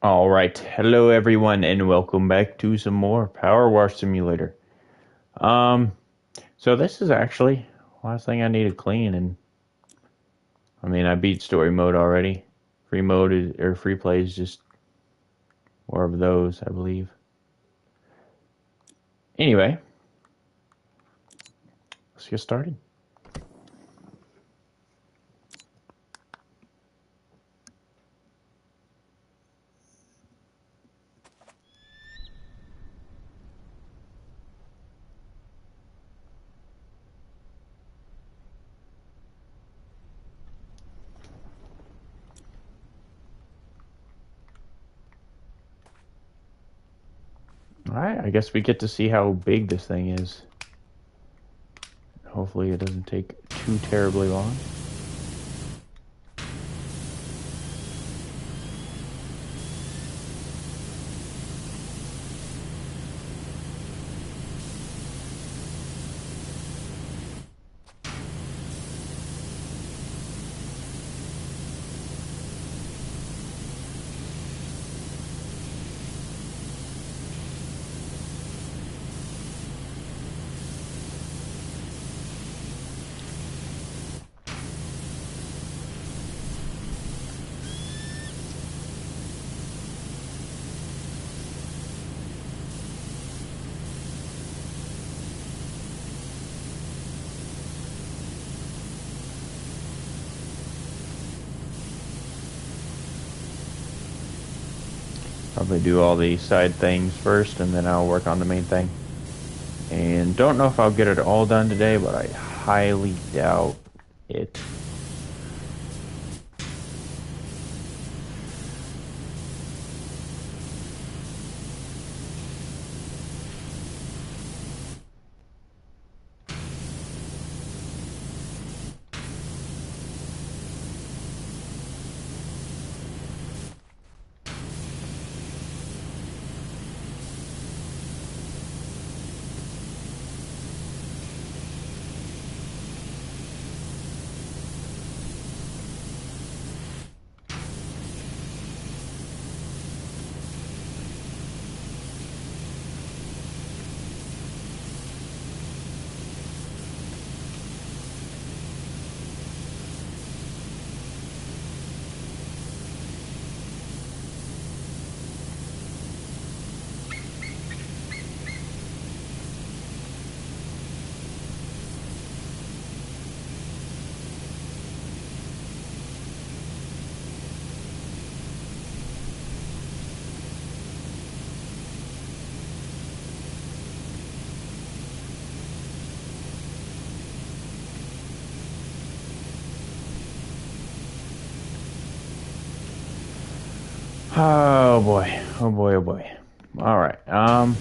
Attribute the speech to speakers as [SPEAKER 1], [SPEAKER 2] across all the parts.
[SPEAKER 1] All right. Hello, everyone, and welcome back to some more Powerwash Simulator. Um, so this is actually last thing I need to clean, and I mean I beat story mode already. Free mode is, or free play is just more of those, I believe. Anyway, let's get started. All right, I guess we get to see how big this thing is. Hopefully, it doesn't take too terribly long. Probably do all the side things first, and then I'll work on the main thing. And don't know if I'll get it all done today, but I highly doubt it. Oh boy. Oh boy, oh boy. All right. It's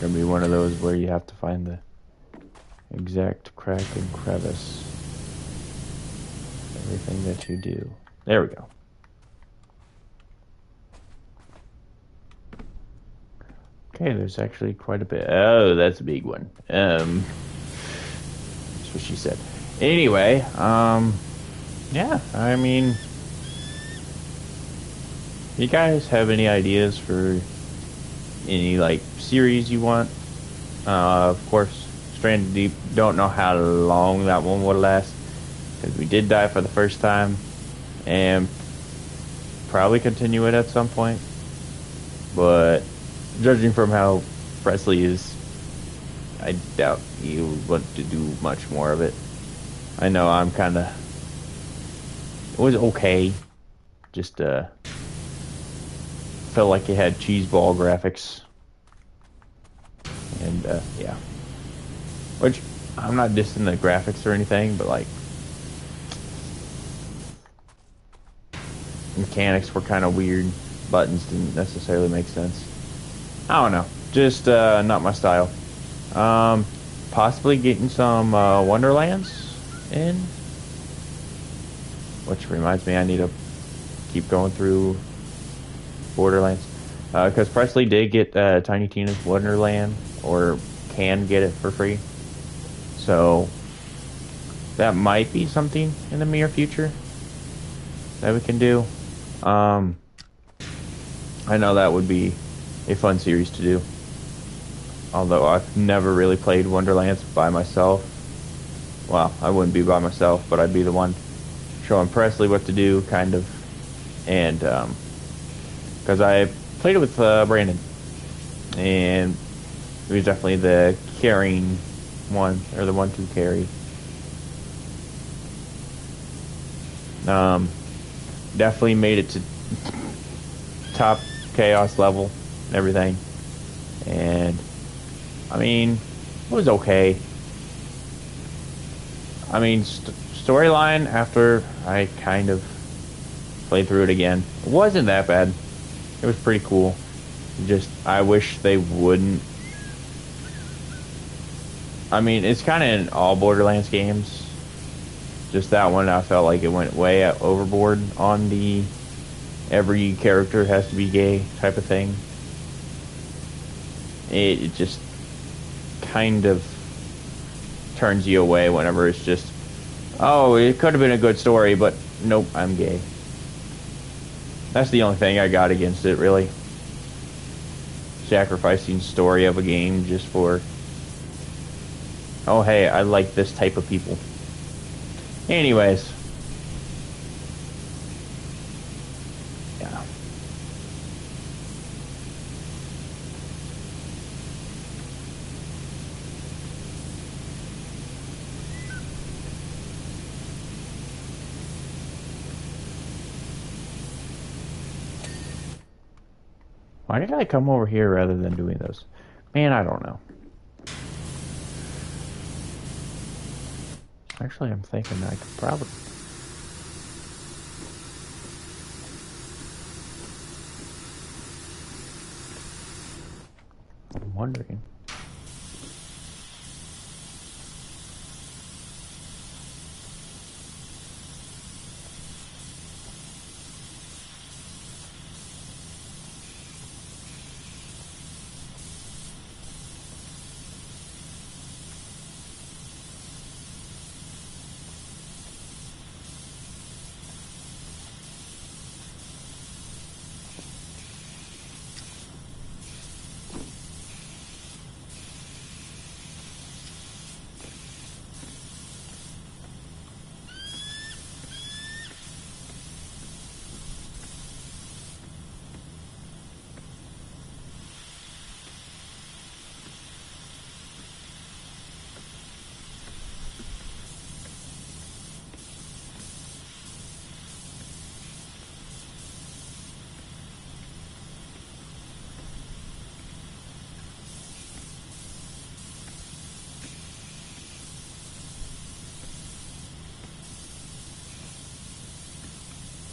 [SPEAKER 1] gonna be one of those where you have to find the exact crack and crevice. Everything that you do. There we go. Okay, there's actually quite a bit. Oh, that's a big one. That's what she said. Anyway, yeah, I mean, you guys have any ideas for any like series you want? Of course, Stranded Deep. Don't know how long that one will last because we did die for the first time, and probably continue it at some point. But judging from how Presley is, I doubt you want to do much more of it. I know I'm kind of. It was okay. Just felt like it had cheeseball graphics, and yeah. Which I'm not dissing the graphics or anything, but like mechanics were kind of weird. Buttons didn't necessarily make sense. I don't know. Just not my style. Um, Possibly getting some Wonderlands in. Which reminds me, I need to keep going through Borderlands. Because Presley did get Tiny Tina's Wonderland, or can get it for free. So that might be something in the near future. that we can do. Um, I know that would be a fun series to do. Although I've never really played Wonderlands by myself. Well, I wouldn't be by myself, but I'd be the one showing Presley what to do, kind of. And because I played it with Brandon, and he was definitely the carrying one, or the one to carry. Um, Definitely made it to top chaos level and everything. And I mean, it was okay. I mean, storyline after I kind of played through it again, it wasn't that bad. It was pretty cool. Just I wish they wouldn't. I mean, it's kind of in all Borderlands games. Just that one, I felt like it went way overboard on the every character has to be gay type of thing. It just kind of turns you away whenever it's just, oh, it could have been a good story, but nope, I'm gay. That's the only thing I got against it, really. Sacrificing story of a game just for, oh, hey, I like this type of people. Anyways, yeah. Why did I come over here rather than doing those? Man, I don't know. Actually, I'm thinking I could probably. I'm wondering.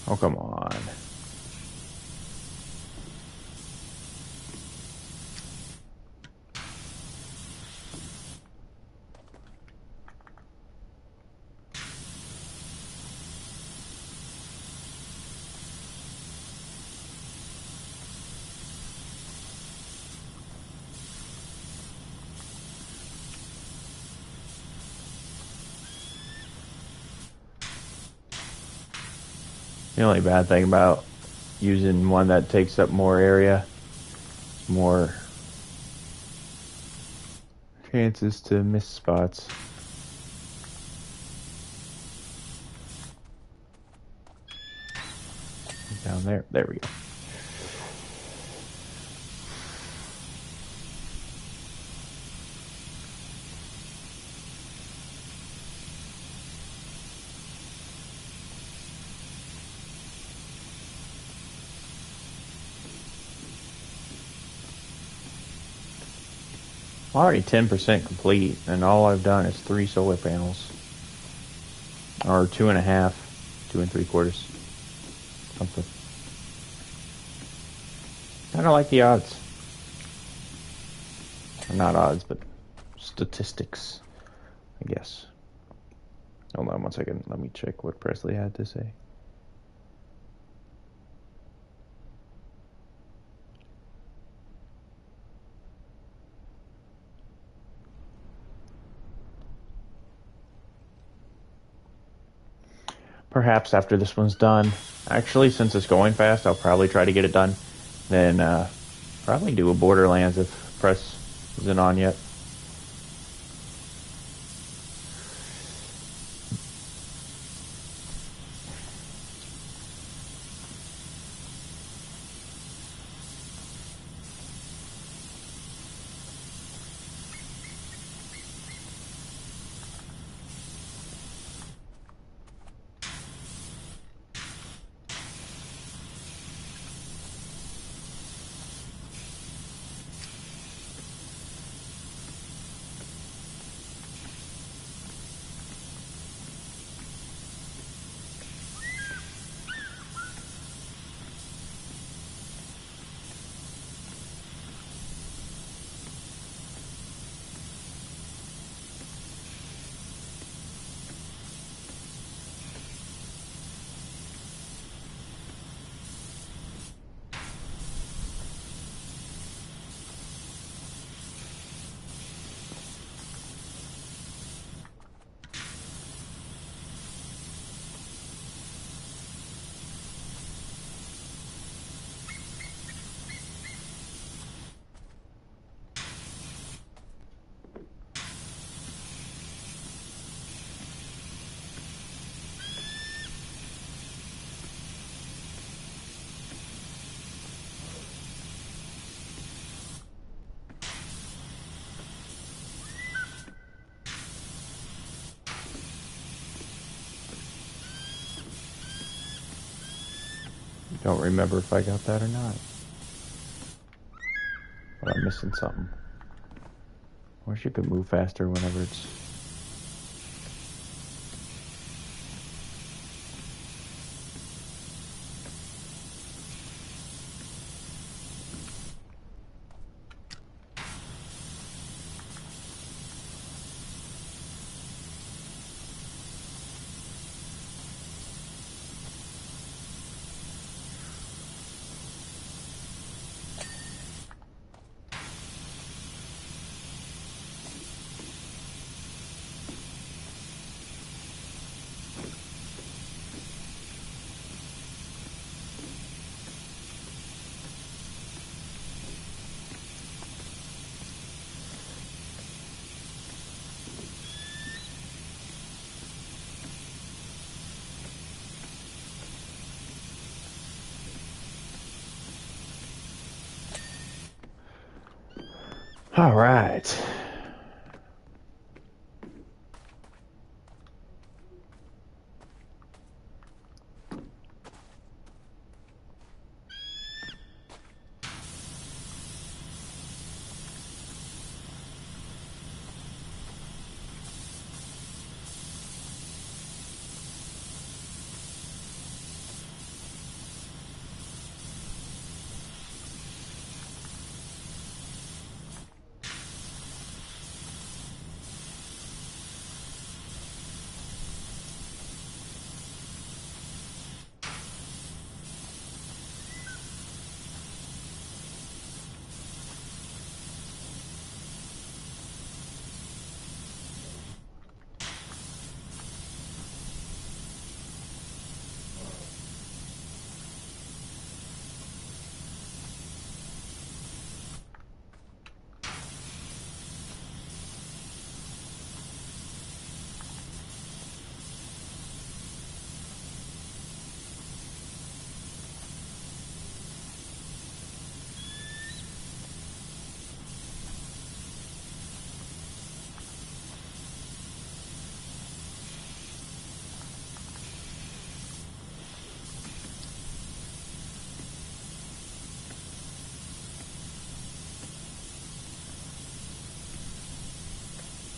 [SPEAKER 1] Oh, come on. The only bad thing about using one that takes up more area, more chances to miss spots. Down there. There we go. I'm already 10% complete, and all I've done is 3 solar panels. Or 2.5, 2 3/4. Something. I don't like the odds. Or not odds, but statistics, I guess. Hold on 1 second. Let me check what Presley had to say. perhaps after this one's done. Actually, since it's going fast, I'll probably try to get it done. Then probably do a Borderlands if press isn't on yet. Don't remember if I got that or not. But I'm missing something. I wish you could move faster whenever it's... All right.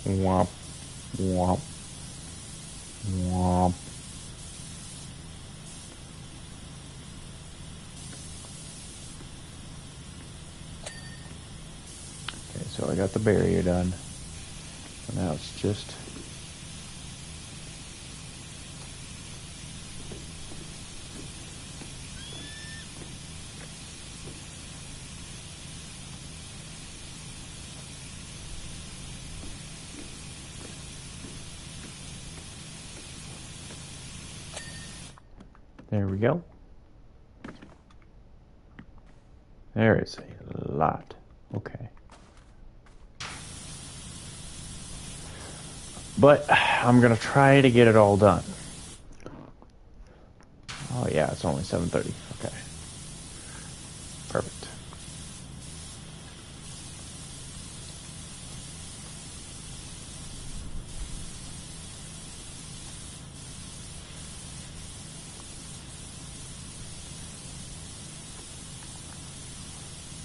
[SPEAKER 1] Womp, womp, womp. Okay, so I got the barrier done. Now it's just... There we go. There is a lot. Okay. But I'm going to try to get it all done. Oh yeah, it's only 7:30. Okay. Perfect.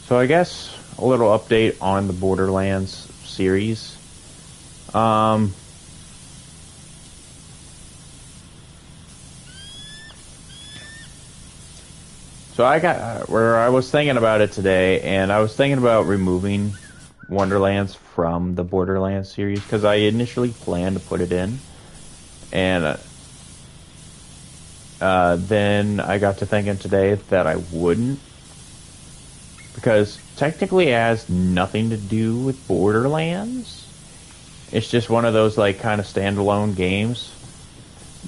[SPEAKER 1] So I guess a little update on the Borderlands series. Um, so I got where I was thinking about it today, and I was thinking about removing Wonderlands from the Borderlands series because I initially planned to put it in, and then I got to thinking today that I wouldn't because technically it has nothing to do with Borderlands. It's just one of those like kind of standalone games,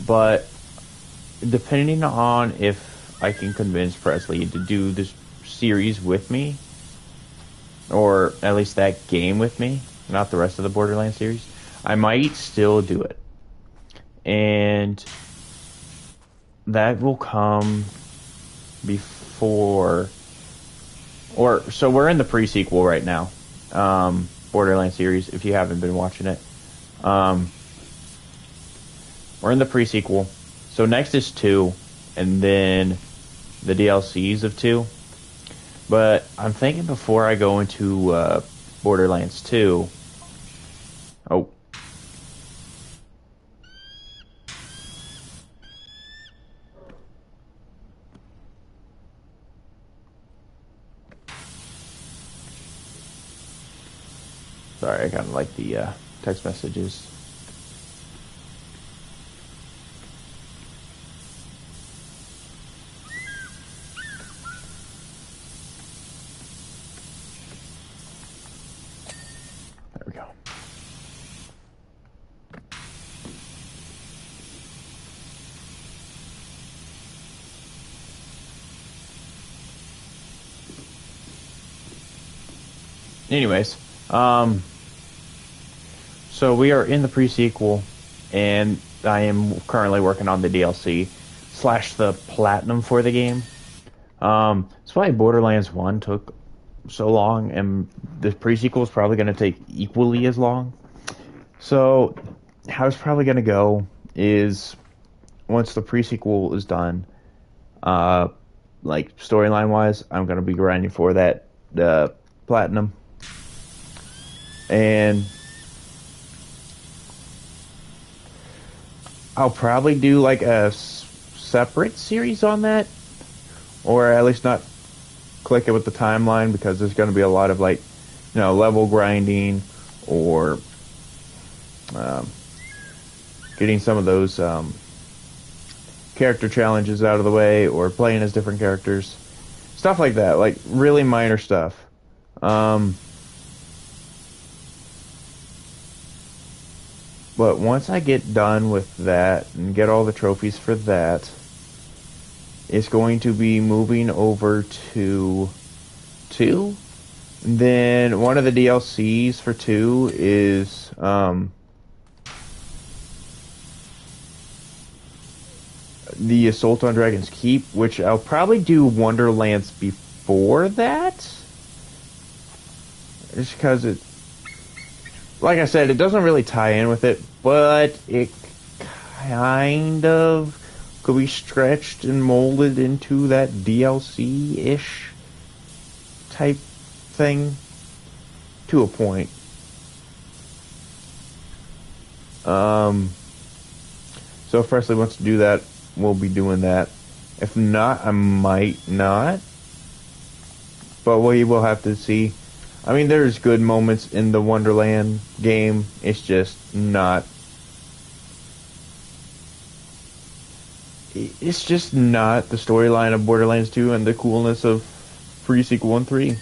[SPEAKER 1] but depending on if I can convince Presley to do this series with me, or at least that game with me, not the rest of the Borderlands series, I might still do it. And that will come before, or so we're in the pre-sequel right now, Borderlands series, if you haven't been watching it. We're in the pre-sequel. So next is 2, and then the DLCs of 2. But I'm thinking before I go into Borderlands 2. Oh. Sorry, I kind of like the text messages. There we go. Anyways, so we are in the pre-sequel, and I am currently working on the DLC / the platinum for the game. That's why Borderlands 1 took so long, and the pre-sequel is probably going to take equally as long. So, how it's probably going to go is once the pre-sequel is done, like storyline-wise, I'm going to be grinding for that platinum. And I'll probably do like a separate series on that, or at least not click it with the timeline because there's going to be a lot of like, level grinding or getting some of those character challenges out of the way or playing as different characters, stuff like that, like really minor stuff. But once I get done with that and get all the trophies for that, it's going to be moving over to 2. Then one of the DLCs for 2 is the Assault on Dragon's Keep, which I'll probably do Wonderlands before that. Just because it, like I said, it doesn't really tie in with it, but it kind of could be stretched and molded into that DLC-ish type thing to a point. So if Presley wants to do that, we'll be doing that. If not, I might not. But we will have to see. I mean, there's good moments in the Wonderland game. It's just not... It's just not the storyline of Borderlands 2 and the coolness of pre-sequel and 3.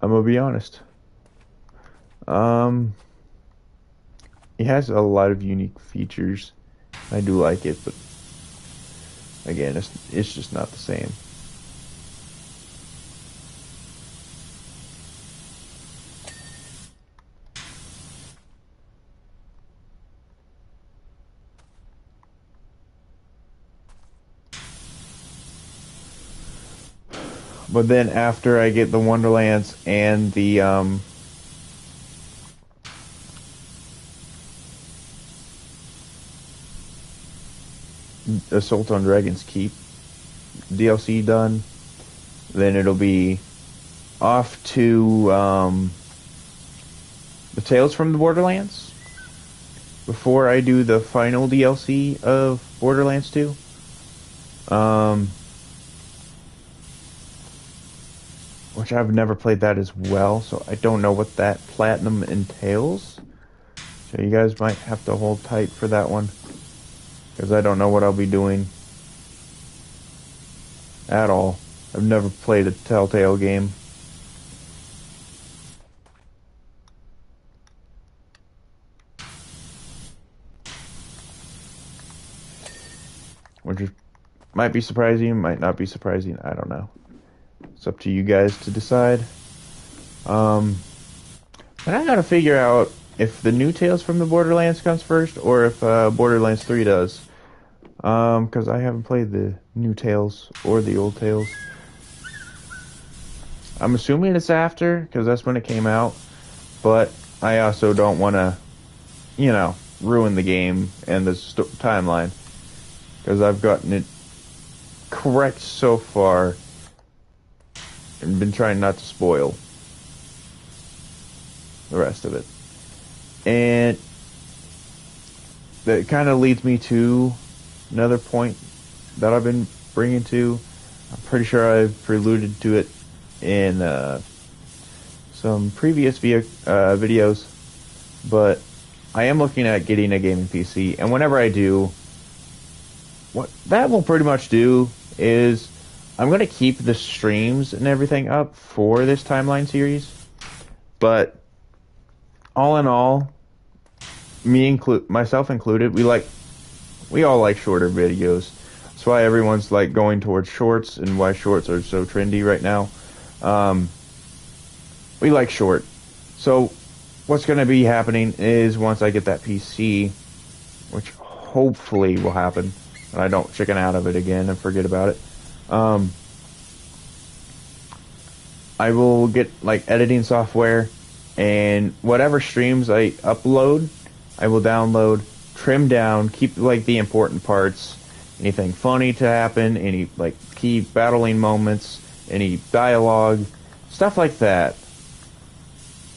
[SPEAKER 1] I'm gonna be honest. It has a lot of unique features. I do like it, but again, it's just not the same. But then after I get the Wonderlands and the Assault on Dragon's Keep DLC done, then it'll be off to the Tales from the Borderlands before I do the final DLC of Borderlands 2. Which I've never played that as well, so I don't know what that platinum entails. So you guys might have to hold tight for that one, because I don't know what I'll be doing at all. I've never played a Telltale game. Which might be surprising, might not be surprising, I don't know. It's up to you guys to decide. But I gotta figure out if the new Tales from the Borderlands comes first, or if Borderlands 3 does. Because I haven't played the new Tales or the old Tales. I'm assuming it's after, because that's when it came out. But I also don't want to, ruin the game and the timeline. Because I've gotten it correct so far. And been trying not to spoil the rest of it. And that kind of leads me to another point that I've been bringing to. I'm pretty sure I've preluded to it in some previous videos, but I am looking at getting a gaming PC, and whenever I do, what that will pretty much do is I'm going to keep the streams and everything up for this timeline series, but all in all, myself included, we all like shorter videos. That's why everyone's like going towards shorts, and why shorts are so trendy right now. We like short. So what's going to be happening is once I get that PC, which hopefully will happen, and I don't chicken out of it again and forget about it, I will get like editing software, and whatever streams I upload, I will download, trim down, keep like the important parts, anything funny to happen, any like key battling moments, any dialogue, stuff like that,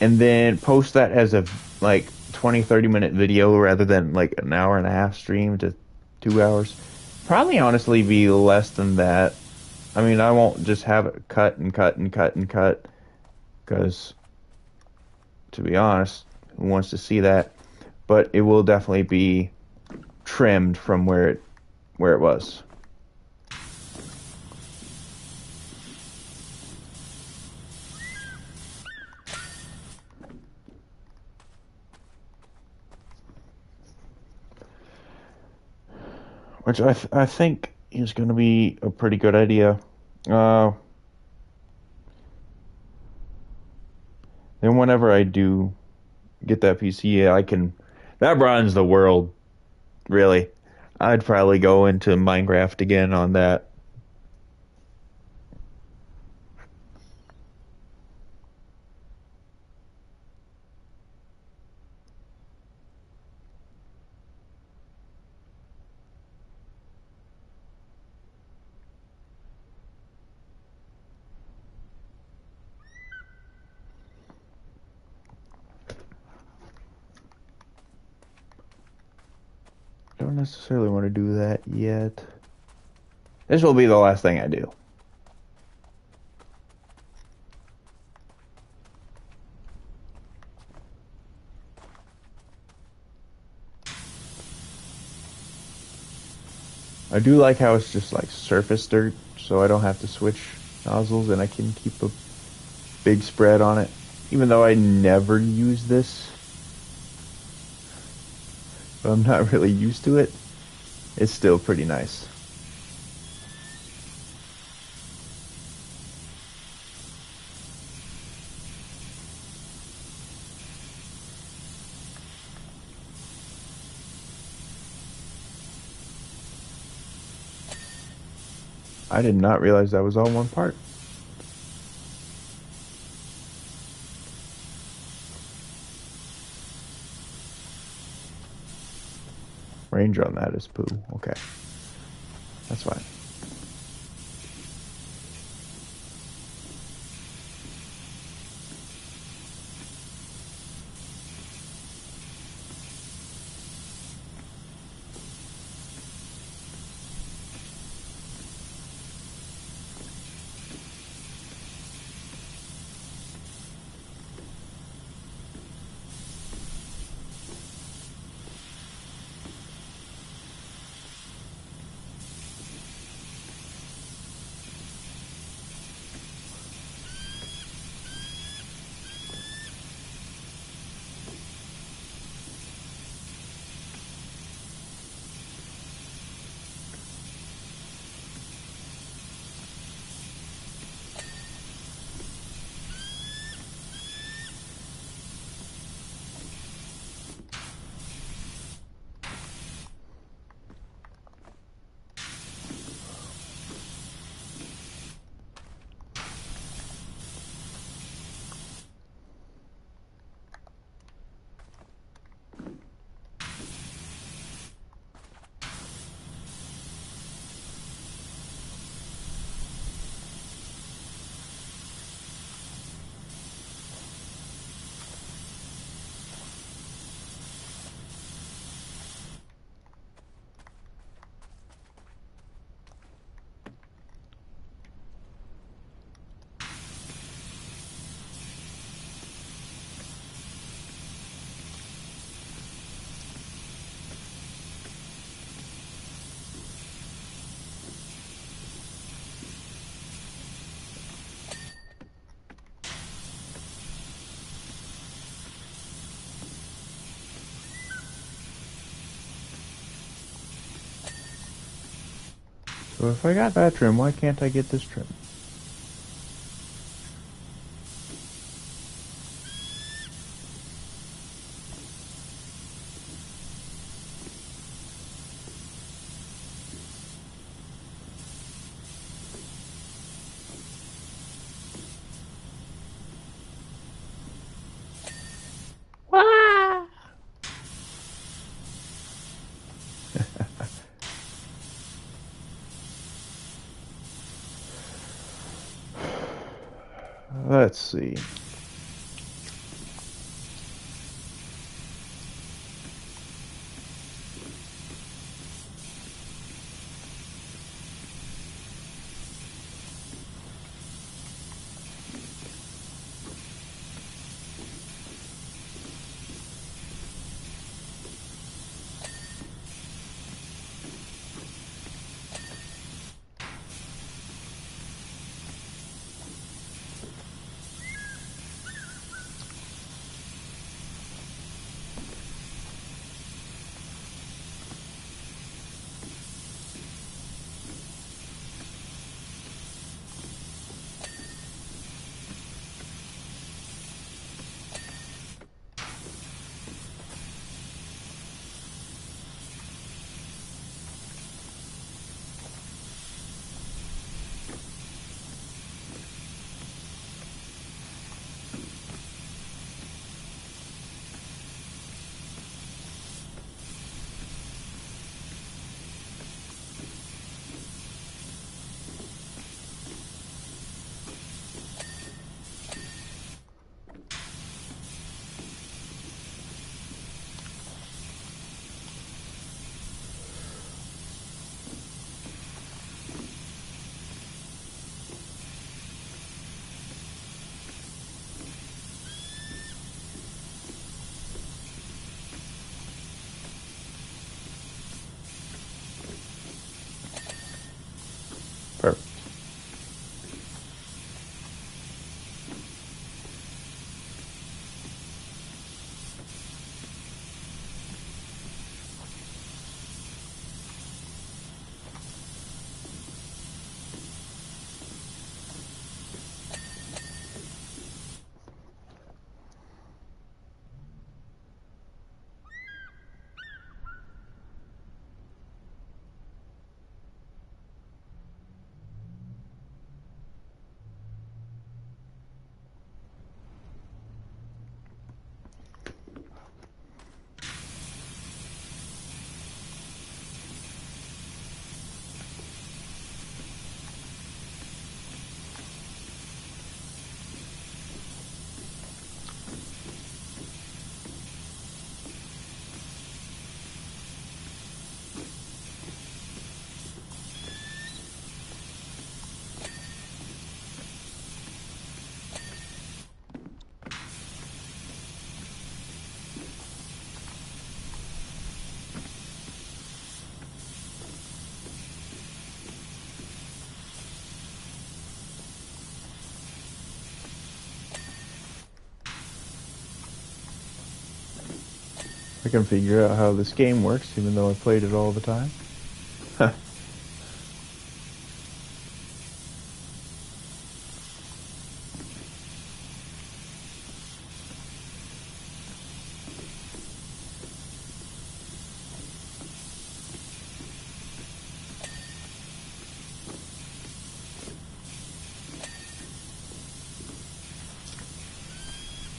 [SPEAKER 1] and then post that as a like 20-30 minute video rather than like an hour and a half stream to 2 hours. Probably honestly be less than that. I mean, I won't just have it cut and cut and cut and cut, because to be honest, who wants to see that? But it will definitely be trimmed from where it was. Which I think is going to be a pretty good idea. Then whenever I do get that PC, that broadens the world, really. I'd probably go into Minecraft again on that. Don't necessarily want to do that yet. This will be the last thing I do. I do like how it's just like surface dirt, so I don't have to switch nozzles, and I can keep a big spread on it. Even though I never use this, I'm not really used to it, it's still pretty nice. I did not realize that was all one part. Range on that is poo. Okay. That's fine. So if I got that trim, why can't I get this trim? Let's see. I can figure out how this game works, even though I played it all the time.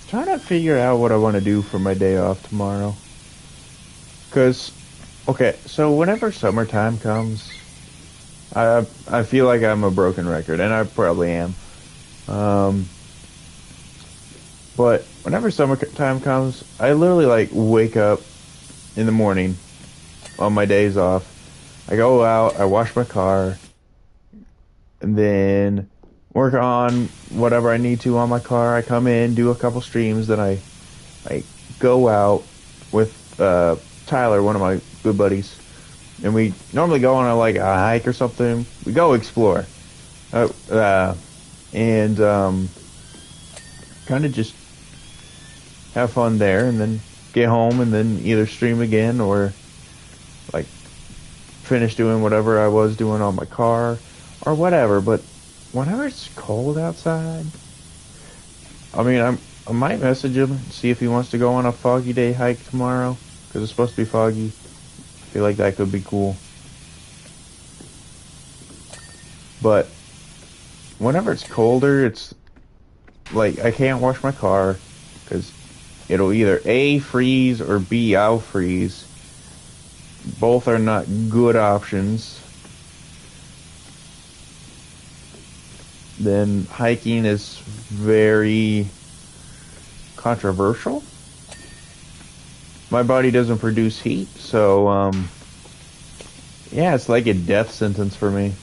[SPEAKER 1] Trying to figure out what I want to do for my day off tomorrow. Because, okay, so whenever summertime comes, I feel like I'm a broken record, and I probably am. Um, but whenever summertime comes, I literally like wake up in the morning on my days off. I go out, I wash my car, and then work on whatever I need to on my car. I come in, do a couple streams, then I go out with Tyler, one of my good buddies, and we normally go on a hike or something. We go explore, and kind of just have fun there, and then get home, and then either stream again or like finish doing whatever I was doing on my car or whatever. But whenever it's cold outside, I mean, I might message him, see if he wants to go on a foggy day hike tomorrow, because it's supposed to be foggy. I feel like that could be cool. But whenever it's colder, it's like I can't wash my car, because it'll either A, freeze, or B, I'll freeze. Both are not good options. Then hiking is very controversial. My body doesn't produce heat, so yeah, it's like a death sentence for me.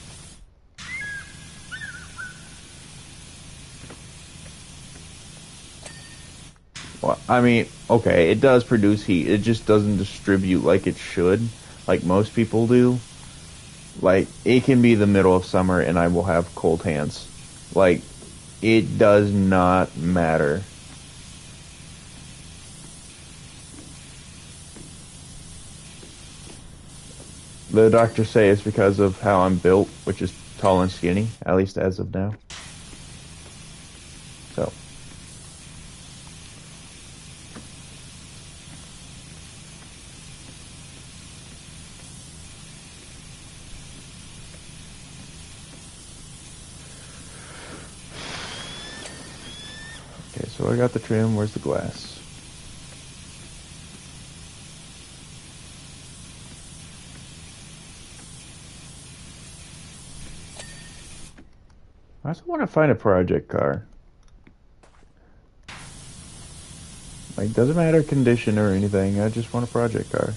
[SPEAKER 1] Well, I mean, okay, it does produce heat. It just doesn't distribute like it should, like most people do. Like, it can be the middle of summer and I will have cold hands. Like, it does not matter. The doctors say it's because of how I'm built, which is tall and skinny, at least as of now. So. Okay, so I got the trim. Where's the glass? I also want to find a project car. Like, doesn't matter condition or anything. I just want a project car.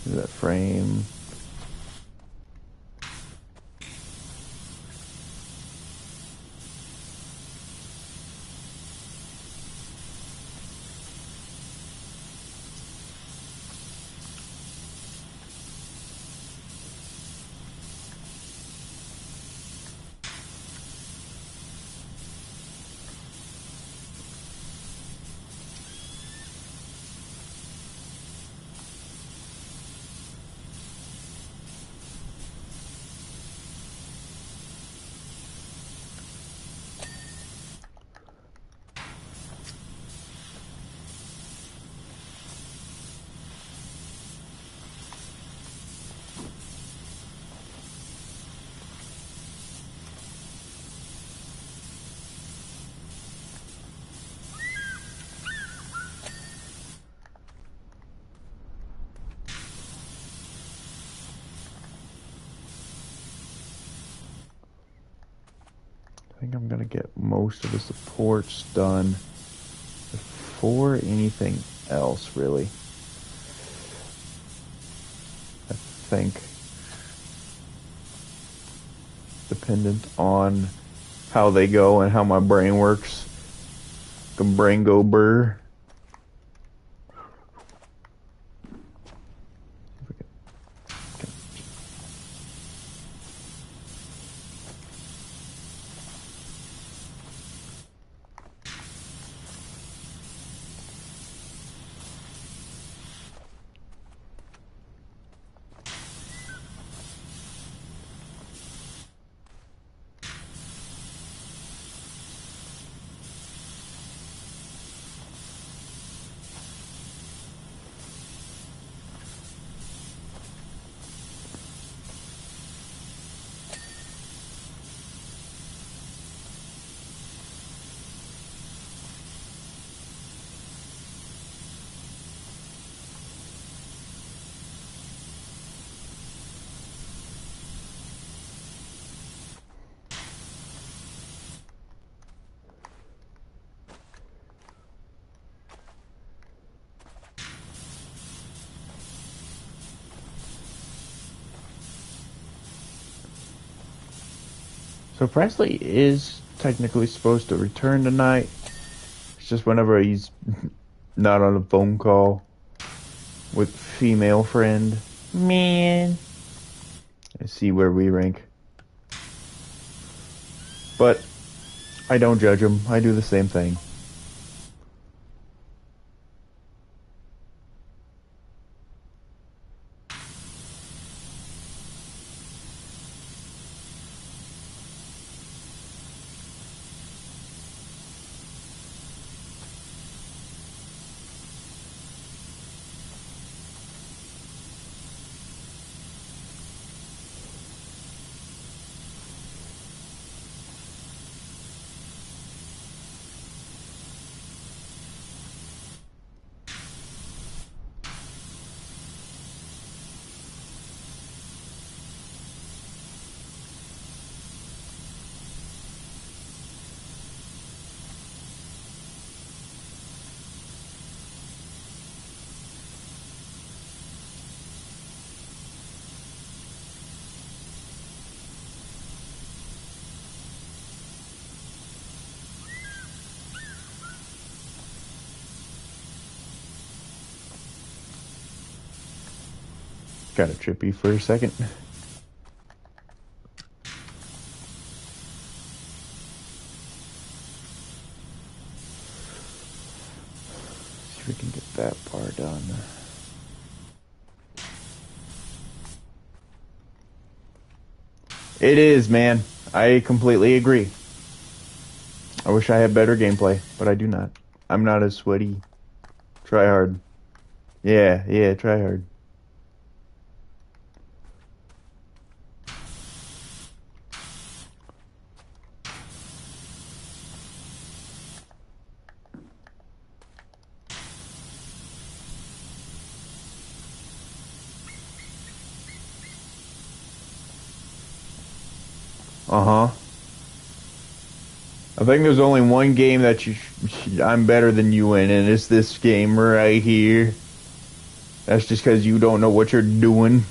[SPEAKER 1] That frame. I think I'm gonna get most of the supports done before anything else, really. I think, dependent on how they go and how my brain works. Can brain go burr? So Presley is technically supposed to return tonight. It's just whenever he's not on a phone call with female friend. Man. Let's see where we rank. But I don't judge him. I do the same thing. Got a trippy for a second. See if we can get that part done. It is, man. I completely agree. I wish I had better gameplay, but I do not. I'm not as sweaty. Try hard. Yeah, try hard. Uh-huh. I think there's only one game that I'm better than you in, and it's this game right here. That's just because you don't know what you're doing.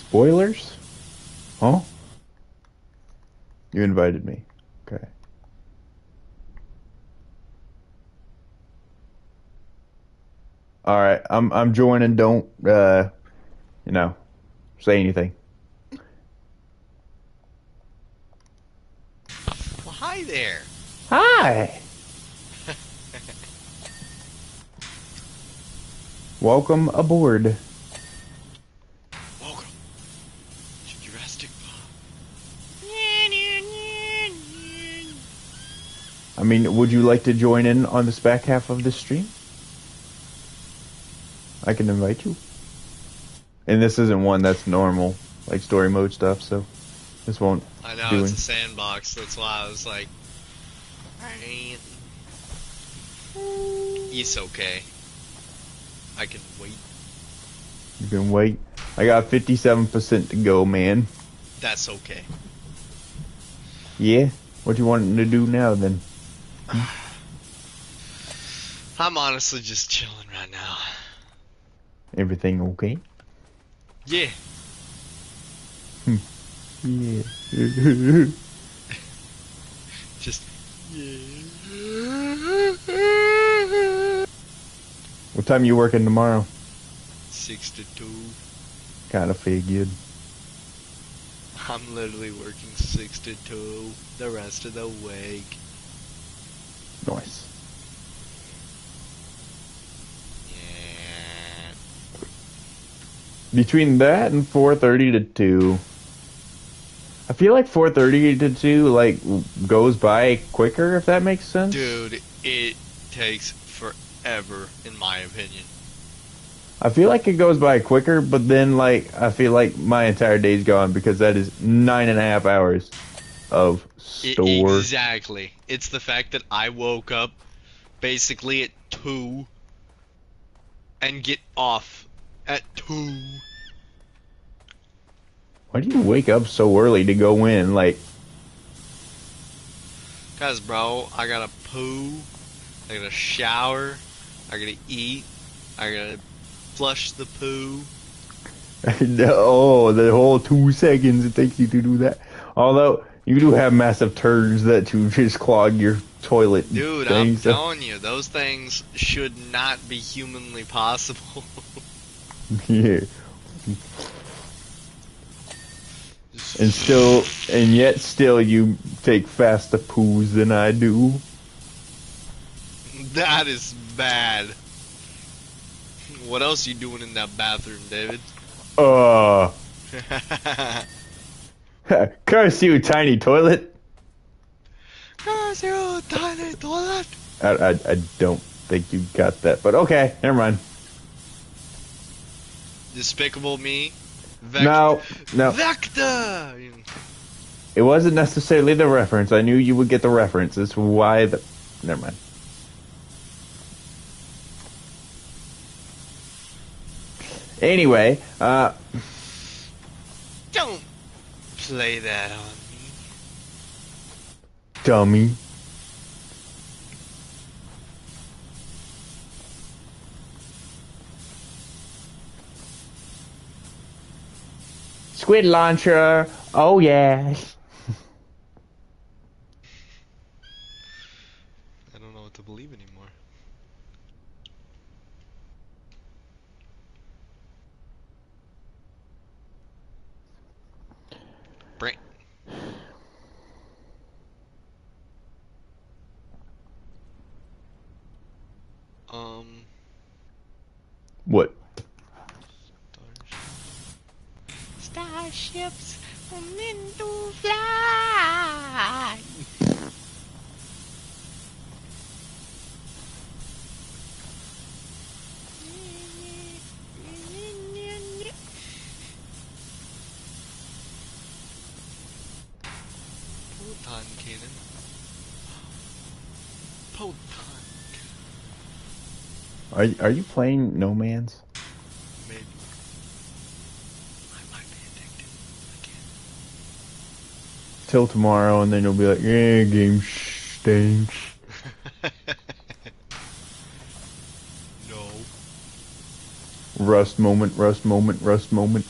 [SPEAKER 1] Spoilers? Huh? You invited me. Okay. All right, I'm joining. Don't say anything.
[SPEAKER 2] Well, hi there.
[SPEAKER 1] Hi. Welcome aboard.
[SPEAKER 2] Welcome to Jurassic Park.
[SPEAKER 1] I mean, would you like to join in on this back half of this stream? I can invite you. And this isn't one that's normal, like story mode stuff, so this won't
[SPEAKER 2] I know,
[SPEAKER 1] do
[SPEAKER 2] it's
[SPEAKER 1] it.
[SPEAKER 2] a sandbox, that's why I was like, alright. It's okay. I can wait.
[SPEAKER 1] You can wait. I got 57% to go, man.
[SPEAKER 2] That's okay.
[SPEAKER 1] Yeah? What you wanting to do now, then?
[SPEAKER 2] I'm honestly just chilling right now.
[SPEAKER 1] Everything okay?
[SPEAKER 2] Yeah.
[SPEAKER 1] Yeah.
[SPEAKER 2] Just, yeah.
[SPEAKER 1] What time you working tomorrow?
[SPEAKER 2] 6 to 2.
[SPEAKER 1] Kind of figured.
[SPEAKER 2] I'm literally working 6 to 2 the rest of the week.
[SPEAKER 1] Nice.
[SPEAKER 2] Yeah.
[SPEAKER 1] Between that and 4:30 to 2. I feel like 4:30 to 2 like goes by quicker, if that makes sense.
[SPEAKER 2] Dude, it takes forever, in my opinion.
[SPEAKER 1] I feel like it goes by quicker, but then like I feel like my entire day's gone because that is 9.5 hours of store.
[SPEAKER 2] Exactly. It's the fact that I woke up basically at 2 and get off at 2.
[SPEAKER 1] Why do you wake up so early to go in? Like,
[SPEAKER 2] Cause bro, I gotta poo, I gotta shower, I gotta eat, I gotta flush the poo.
[SPEAKER 1] oh, the whole 2 seconds it takes you to do that. Although you do have massive turds that you just clog your toilet.
[SPEAKER 2] Dude, I'm
[SPEAKER 1] things.
[SPEAKER 2] telling you, those things should not be humanly possible.
[SPEAKER 1] Yeah. And yet still you take faster poos than I do.
[SPEAKER 2] That is bad. What else you doing in that bathroom, David?
[SPEAKER 1] Curse you, tiny toilet.
[SPEAKER 2] Curse you, tiny toilet.
[SPEAKER 1] I don't think you got that, but okay, never mind.
[SPEAKER 2] Despicable Me.
[SPEAKER 1] No.
[SPEAKER 2] Vector.
[SPEAKER 1] It wasn't necessarily the reference. I knew you would get the reference. That's why the... Never mind. Anyway,
[SPEAKER 2] Don't play that on me.
[SPEAKER 1] dummy. Squid launcher. Oh, yeah.
[SPEAKER 2] I don't know what to believe anymore. Brain.
[SPEAKER 1] What?
[SPEAKER 2] Starships are meant to fly. Proton cannon. Proton.
[SPEAKER 1] Are you playing No Man's?
[SPEAKER 2] Maybe. I might be addicted again.
[SPEAKER 1] Till tomorrow, and then you'll be like, yeah, game stinks.
[SPEAKER 2] No.
[SPEAKER 1] Rust moment, rust moment, rust moment.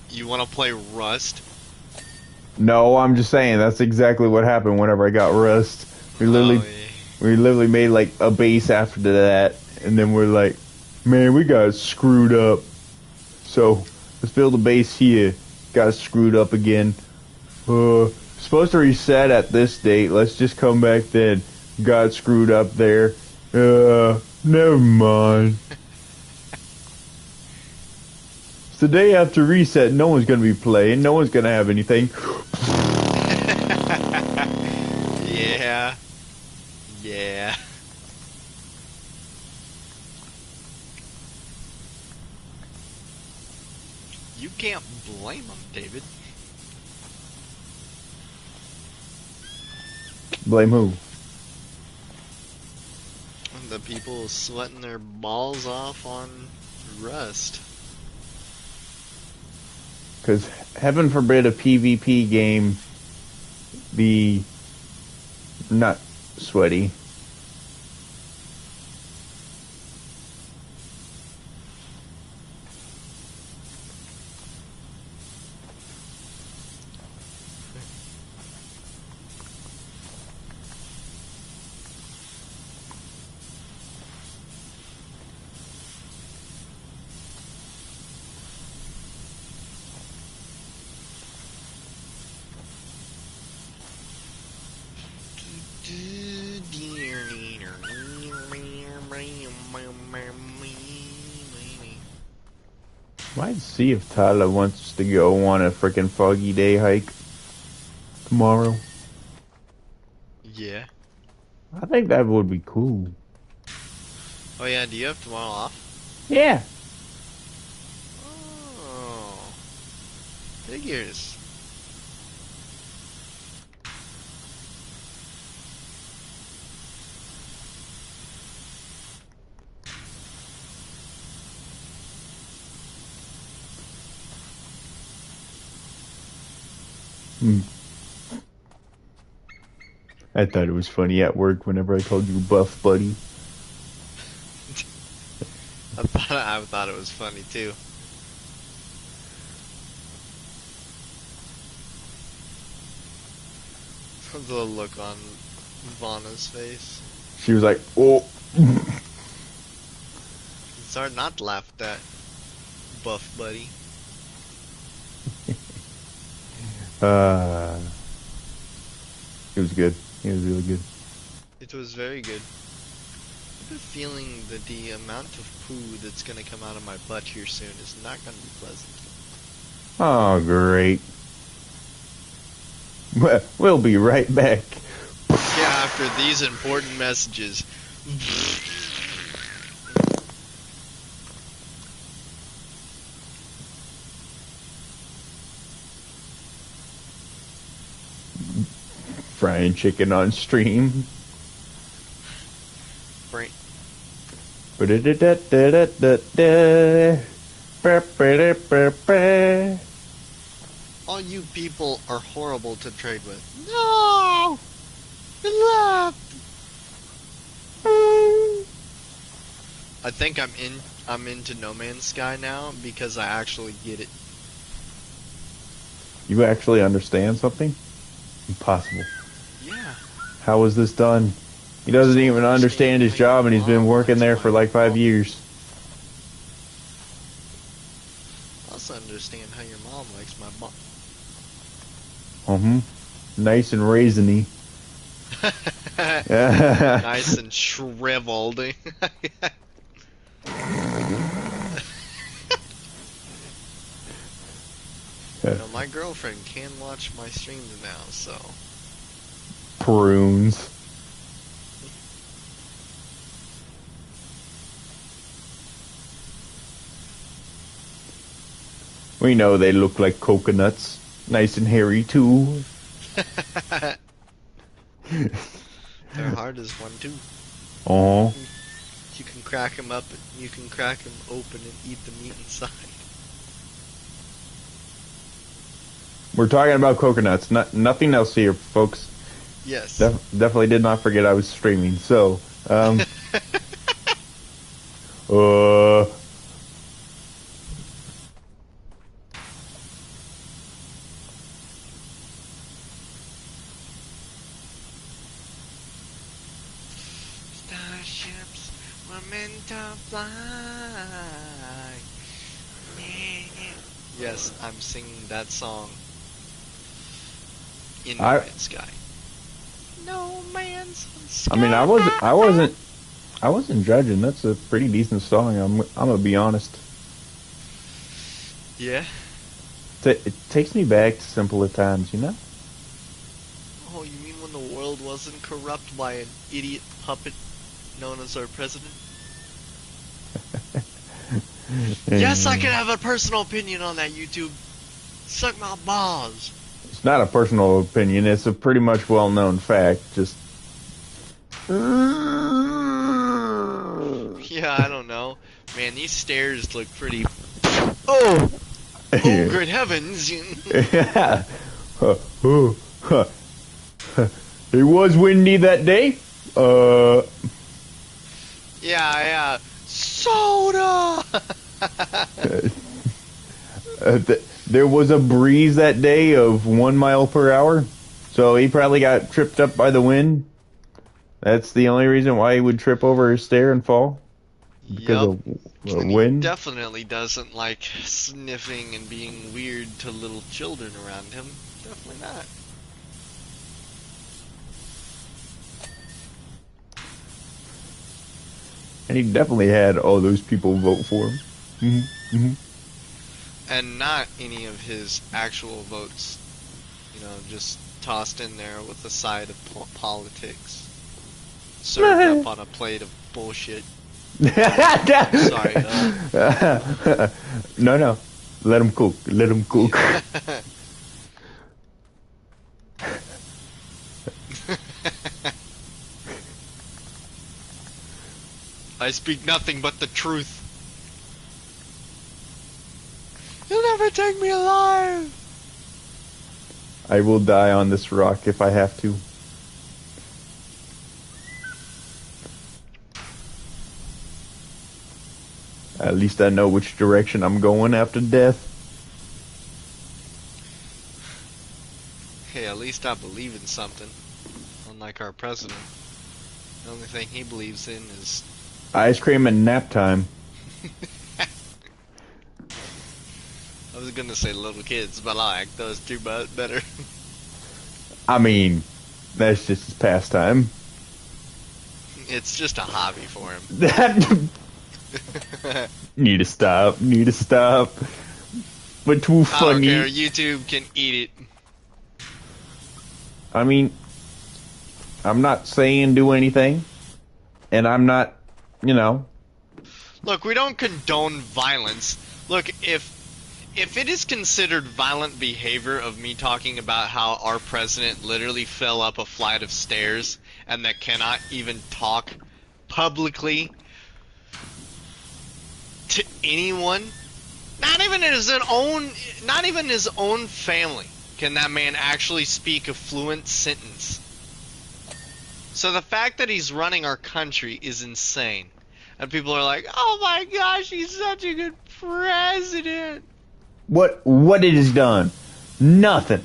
[SPEAKER 2] You want to play Rust?
[SPEAKER 1] No, I'm just saying that's exactly what happened whenever I got Rust. We literally made like a base after that, and then we're like, man, we got screwed up. So let's build a base here. Got screwed up again. Supposed to reset at this date. Let's just come back then. Got screwed up there. Never mind. It's the day after reset. No one's gonna be playing. No one's gonna have anything.
[SPEAKER 2] Yeah. Yeah. You can't blame them, David.
[SPEAKER 1] Blame who?
[SPEAKER 2] The people sweating their balls off on Rust.
[SPEAKER 1] Because heaven forbid a PvP game be not sweaty. Might see if Tyler wants to go on a freaking foggy day hike tomorrow.
[SPEAKER 2] Yeah.
[SPEAKER 1] I think that would be cool.
[SPEAKER 2] Oh yeah, do you have tomorrow off?
[SPEAKER 1] Yeah.
[SPEAKER 2] Oh. Figures.
[SPEAKER 1] Hmm. I thought it was funny at work whenever I called you Buff Buddy.
[SPEAKER 2] I thought it was funny too. The look on Vanna's face.
[SPEAKER 1] She was like, oh.
[SPEAKER 2] It's hard not to laugh at that, Buff Buddy.
[SPEAKER 1] It was good. It was really good.
[SPEAKER 2] It was very good. I have a feeling that the amount of poo that's gonna come out of my butt here soon is not gonna be pleasant.
[SPEAKER 1] Oh, great. We'll be right back.
[SPEAKER 2] Yeah, after these important messages.
[SPEAKER 1] Frying chicken on stream.
[SPEAKER 2] Brain. All you people are horrible to trade with. No! You left! I think I'm into No Man's Sky now because I actually get it.
[SPEAKER 1] You actually understand something? Impossible.
[SPEAKER 2] Yeah.
[SPEAKER 1] How was this done? He doesn't even understand his job, and he's been working there for like 5 years.
[SPEAKER 2] I also understand how your mom likes my mom.
[SPEAKER 1] Nice and raisiny.
[SPEAKER 2] Nice and shriveled. You know, my girlfriend can watch my streams now, so.
[SPEAKER 1] Prunes. We know they look like coconuts. Nice and hairy, too.
[SPEAKER 2] Their heart is one, too.
[SPEAKER 1] Oh.
[SPEAKER 2] You can crack them up, you can crack them open and eat the meat inside.
[SPEAKER 1] We're talking about coconuts, nothing else here, folks.
[SPEAKER 2] Yes.
[SPEAKER 1] Definitely did not forget I was streaming. So,
[SPEAKER 2] Starships were meant to fly. Yes, I'm singing that song. In No Man's Sky. No Man's Sky.
[SPEAKER 1] I mean, I wasn't judging. That's a pretty decent song. I'm gonna be honest.
[SPEAKER 2] Yeah.
[SPEAKER 1] It takes me back to simpler times, you know.
[SPEAKER 2] Oh, you mean when the world wasn't corrupt by an idiot puppet known as our president? Yes, I can have a personal opinion on that, YouTube. Suck my balls.
[SPEAKER 1] It's not a personal opinion. It's a pretty much well-known fact. Just.
[SPEAKER 2] Yeah, I don't know. Man, these stairs look pretty. Oh! Oh, great heavens!
[SPEAKER 1] Yeah. It was windy that day.
[SPEAKER 2] Yeah. Soda!
[SPEAKER 1] There was a breeze that day of 1 mile per hour, so he probably got tripped up by the wind. That's the only reason why he would trip over his stair and fall. Because of wind.
[SPEAKER 2] He definitely doesn't like sniffing and being weird to little children around him. Definitely not.
[SPEAKER 1] And he definitely had all those people vote for him.
[SPEAKER 2] and not any of his actual votes. You know, just tossed in there with a side of politics, served up on a plate of bullshit. Sorry.
[SPEAKER 1] No. Let him cook. Let him cook.
[SPEAKER 2] I speak nothing but the truth. You'll never take me alive.
[SPEAKER 1] I will die on this rock if I have to. At least I know which direction I'm going after death.
[SPEAKER 2] Hey, at least I believe in something. Unlike our president. The only thing he believes in is...
[SPEAKER 1] Ice cream and nap time.
[SPEAKER 2] I was gonna say little kids, but I like those two better.
[SPEAKER 1] I mean, that's just his pastime.
[SPEAKER 2] It's just a hobby for him.
[SPEAKER 1] Need to stop. Need to stop. But too funny.
[SPEAKER 2] I don't care. YouTube can eat it.
[SPEAKER 1] I mean, I'm not saying do anything, and I'm not, you know.
[SPEAKER 2] Look, we don't condone violence. Look, if it is considered violent behavior of me talking about how our president literally fell up a flight of stairs and that cannot even talk publicly to anyone, not even his own family, can that man actually speak a fluent sentence. So the fact that he's running our country is insane. And people are like, oh my gosh, he's such a good president.
[SPEAKER 1] What it has done? Nothing.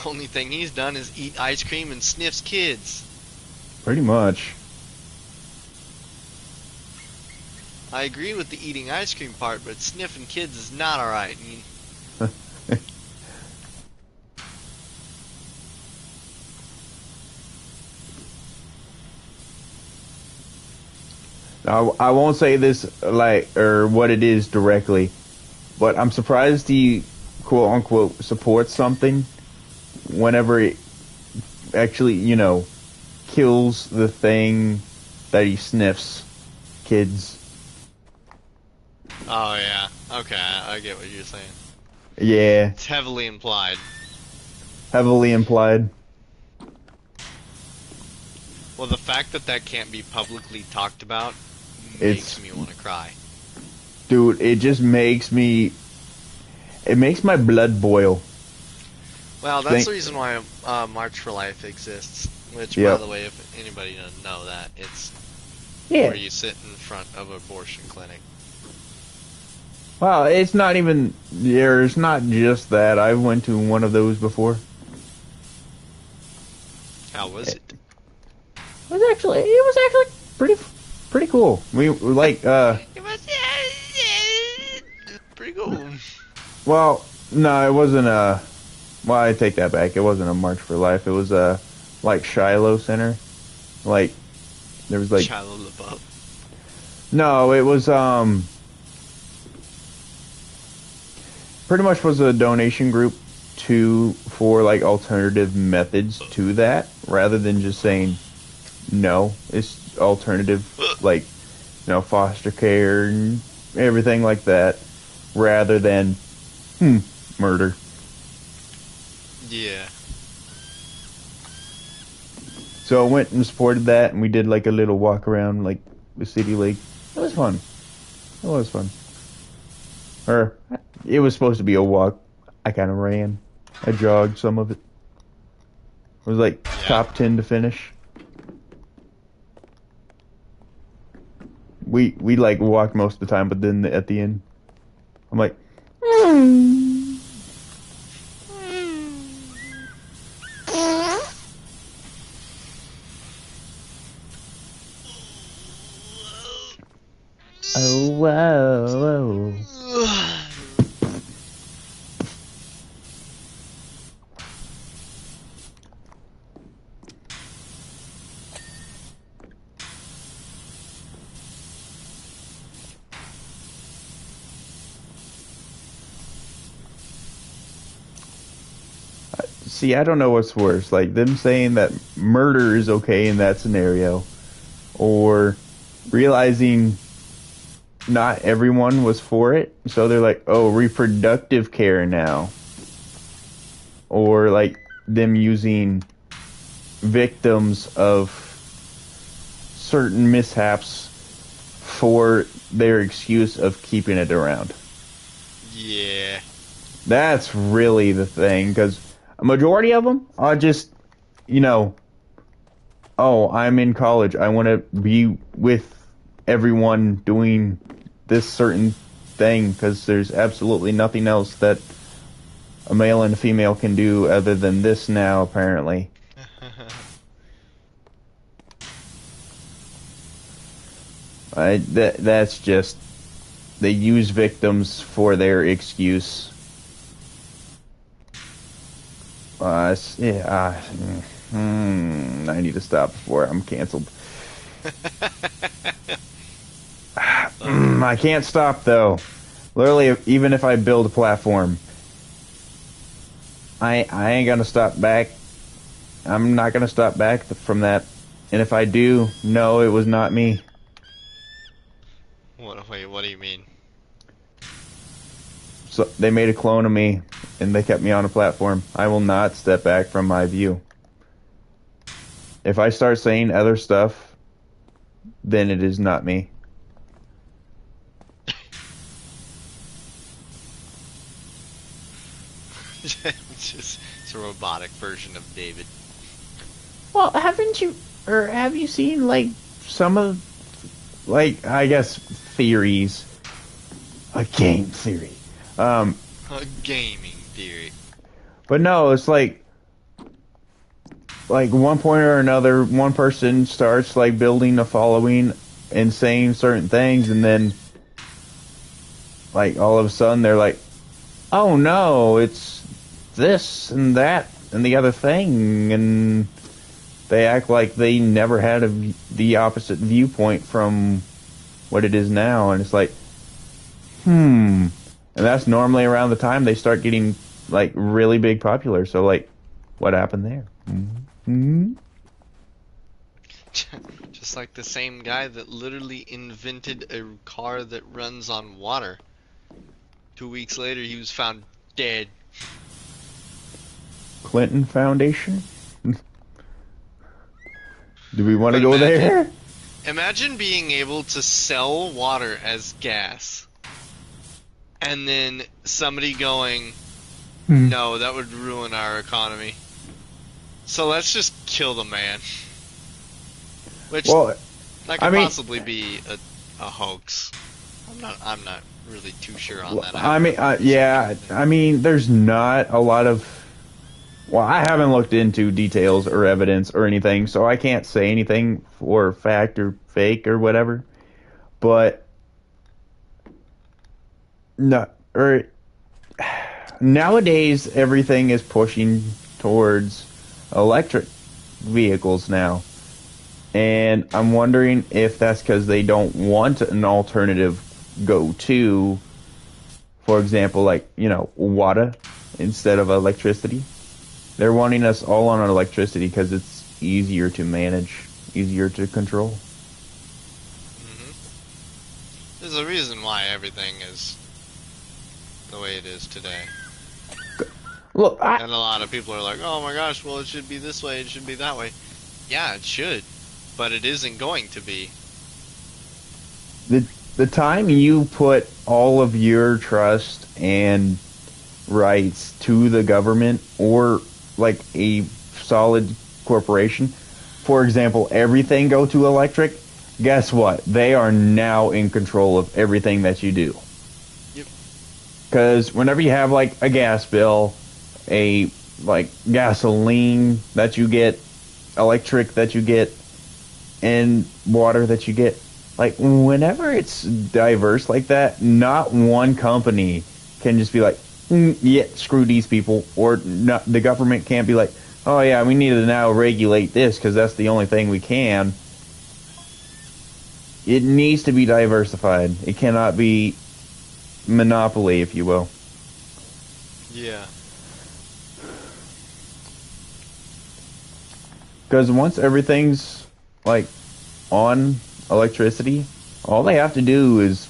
[SPEAKER 2] Only thing he's done is eat ice cream and sniffs kids.
[SPEAKER 1] Pretty much.
[SPEAKER 2] I agree with the eating ice cream part, but sniffing kids is not alright.
[SPEAKER 1] I won't say this or what it is directly, but I'm surprised he quote unquote supports something whenever it actually, you know, kills the thing that he sniffs. Kids.
[SPEAKER 2] Oh yeah, okay, I get what you're saying.
[SPEAKER 1] Yeah.
[SPEAKER 2] It's heavily implied.
[SPEAKER 1] Heavily implied.
[SPEAKER 2] Well, the fact that that can't be publicly talked about makes me want to cry.
[SPEAKER 1] Dude, it just makes me... It makes my blood boil.
[SPEAKER 2] Well, that's the reason why March for Life exists. Which, by the way, if anybody doesn't know that, it's where you sit in front of an abortion clinic.
[SPEAKER 1] Well, it's not even... There's not just that. I went to one of those before.
[SPEAKER 2] How was it?
[SPEAKER 1] It was actually pretty cool. We like
[SPEAKER 2] It was pretty cool.
[SPEAKER 1] Well, no, it wasn't a. Well, I take that back. It wasn't a March for Life. It was a like Shiloh Center. Like there was like
[SPEAKER 2] Shiloh LaBeouf.
[SPEAKER 1] No, it was pretty much was a donation group for like alternative methods to that, rather than just saying no. It's alternative, like, you know, foster care and everything like that, rather than murder.
[SPEAKER 2] Yeah.
[SPEAKER 1] So I went and supported that, and we did like a little walk around like the city lake. It was fun. It was fun. Or it was supposed to be a walk. I kind of ran. I jogged some of it. It was like top 10 to finish. We like walked most of the time, but then at the end, I'm like, oh wow. see, I don't know what's worse. Like, them saying that murder is okay in that scenario, or realizing not everyone was for it, so they're like, oh, reproductive care now. Or, like, them using victims of certain mishaps for their excuse of keeping it around.
[SPEAKER 2] Yeah.
[SPEAKER 1] That's really the thing, because a majority of them are just, you know, oh, I'm in college. I want to be with everyone doing this certain thing because there's absolutely nothing else that a male and a female can do other than this now, apparently. That's just, they use victims for their excuse. Yeah, I need to stop before I'm canceled. I can't stop though. Literally, even if I build a platform, I ain't gonna stop back. I'm not gonna stop back from that. And if I do, no, it was not me.
[SPEAKER 2] Wait, what do you mean?
[SPEAKER 1] So they made a clone of me, and they kept me on a platform. I will not step back from my view. If I start saying other stuff, then it is not me.
[SPEAKER 2] It's a robotic version of David.
[SPEAKER 1] Well, have you seen, like, some of, like, I guess, theories? A game theory.
[SPEAKER 2] A gaming theory.
[SPEAKER 1] But no, it's like one point or another, one person starts, like, building a following and saying certain things, and then, like, all of a sudden they're like, oh no, it's this and that and the other thing, and they act like they never had the opposite viewpoint from what it is now, and it's like, and that's normally around the time they start getting, like, really big popular. So, like, what happened there?
[SPEAKER 2] Just like the same guy that literally invented a car that runs on water. 2 weeks later, he was found dead.
[SPEAKER 1] Clinton Foundation? Do we want to
[SPEAKER 2] But
[SPEAKER 1] go there?
[SPEAKER 2] Imagine being able to sell water as gas. And then somebody going, no, that would ruin our economy. So let's just kill the man. Which,
[SPEAKER 1] Well,
[SPEAKER 2] that could possibly be a hoax. I'm not really too sure on that.
[SPEAKER 1] I mean, there's not a lot of... Well, I haven't looked into details or evidence or anything, so I can't say anything for fact or fake or whatever. But no, nowadays everything is pushing towards electric vehicles now, and I'm wondering if that's because they don't want an alternative go-to. For example, like, water instead of electricity. They're wanting us all on electricity because it's easier to manage, easier to control.
[SPEAKER 2] There's a reason why everything is the way it is today.
[SPEAKER 1] Look,
[SPEAKER 2] and a lot of people are like, oh my gosh, well, it should be this way, it should be that way. Yeah, it should, but it isn't going to be.
[SPEAKER 1] The time you put all of your trust and rights to the government or, like, a solid corporation, for example, everything go to electric, guess what? They are now in control of everything that you do.
[SPEAKER 2] Yep.
[SPEAKER 1] Because whenever you have, like, a gas bill, a, like, gasoline that you get, electric that you get, and water that you get, like, whenever it's diverse like that, not one company can just be like, yeah, screw these people, or not, the government can't be like, oh yeah, we need to now regulate this because that's the only thing we can. It needs to be diversified. It cannot be monopoly, if you will.
[SPEAKER 2] Yeah.
[SPEAKER 1] Because once everything's like on electricity, all they have to do is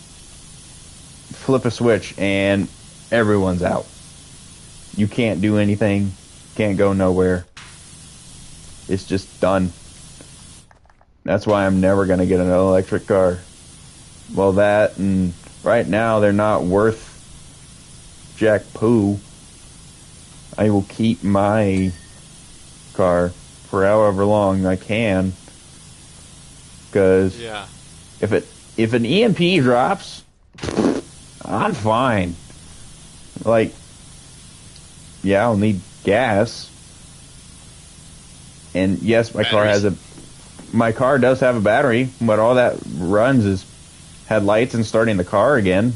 [SPEAKER 1] flip a switch and everyone's out. You can't do anything, can't go nowhere. It's just done. That's why I'm never gonna get an electric car. Well, that and right now they're not worth jack poo. I will keep my car for however long I can, because
[SPEAKER 2] Yeah.
[SPEAKER 1] if an EMP drops, I'm fine. Like, yeah, I'll need gas, and yes,
[SPEAKER 2] Batteries.
[SPEAKER 1] my car does have a battery, but all that runs is headlights and starting the car again.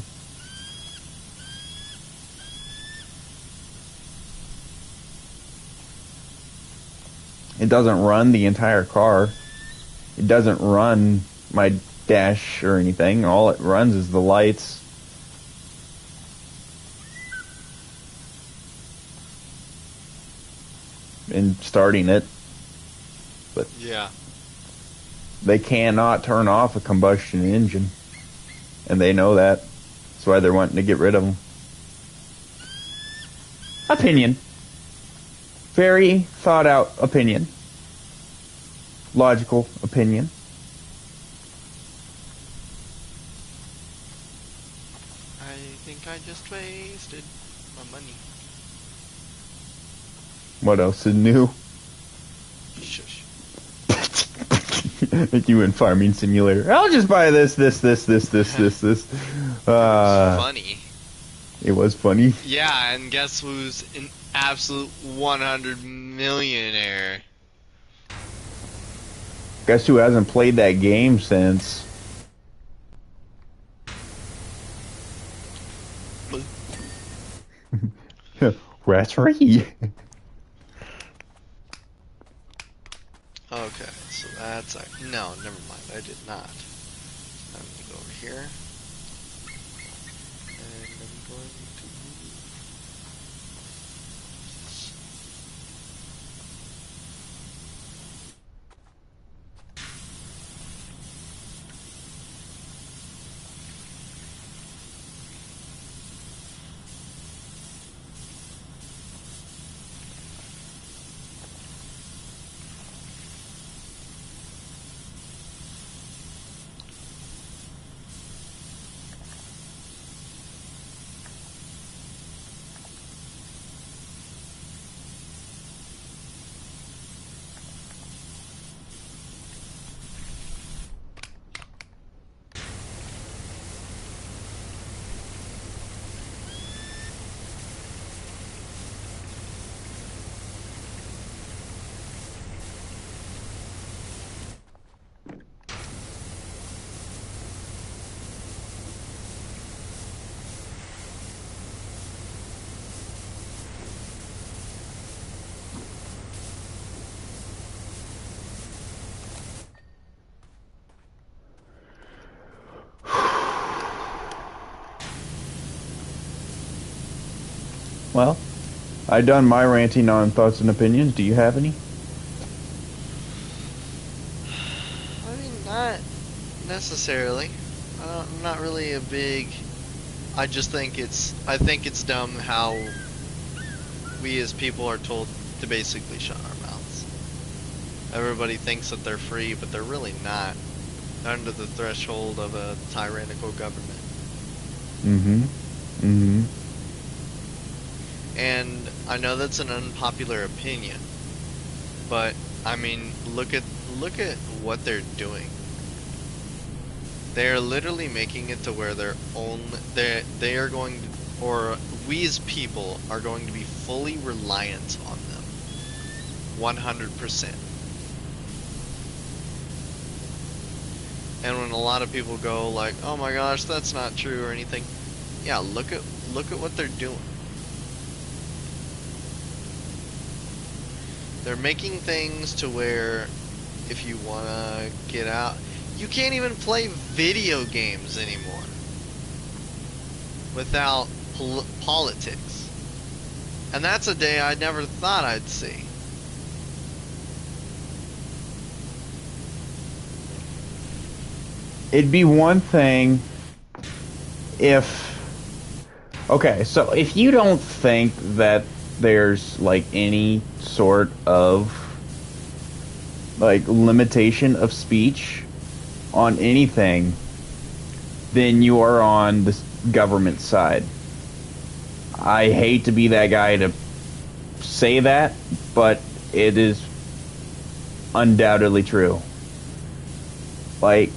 [SPEAKER 1] It doesn't run the entire car. It doesn't run my dash or anything. All it runs is the lights. And starting it. But
[SPEAKER 2] Yeah.
[SPEAKER 1] they cannot turn off a combustion engine. And they know that. That's why they're wanting to get rid of them. Opinion. Very thought out opinion. Logical opinion.
[SPEAKER 2] I think I just wasted my money.
[SPEAKER 1] What else is new?
[SPEAKER 2] Shush.
[SPEAKER 1] Like you in Farming Simulator. I'll just buy this.
[SPEAKER 2] It was funny.
[SPEAKER 1] It was funny.
[SPEAKER 2] Yeah, and guess who's an absolute 100 millionaire?
[SPEAKER 1] Guess who hasn't played that game since? Rattery.
[SPEAKER 2] Okay, so that's no, never mind. I did not. I'm gonna go over here, and I'm going to move.
[SPEAKER 1] Well, I done my ranting on thoughts and opinions. Do you have any?
[SPEAKER 2] I mean, not necessarily. I'm not really a big. I think it's dumb how we as people are told to basically shut our mouths. Everybody thinks that they're free, but they're really not. They're under the threshold of a tyrannical government.
[SPEAKER 1] Mm-hmm. Mm-hmm.
[SPEAKER 2] And I know that's an unpopular opinion, but I mean, look at what they're doing. They are literally making it to where they are going to, or we as people are going to be fully reliant on them, 100%. And when a lot of people go like, "Oh my gosh, that's not true" or anything, yeah, look at what they're doing. They're making things to where if you want to get out, you can't even play video games anymore without politics. And that's a day I never thought I'd see.
[SPEAKER 1] it'd be one thing if... Okay, so if you don't think that there's, like, any sort of, like, limitation of speech on anything, then you are on the government side. I hate to be that guy to say that, but it is undoubtedly true. Like,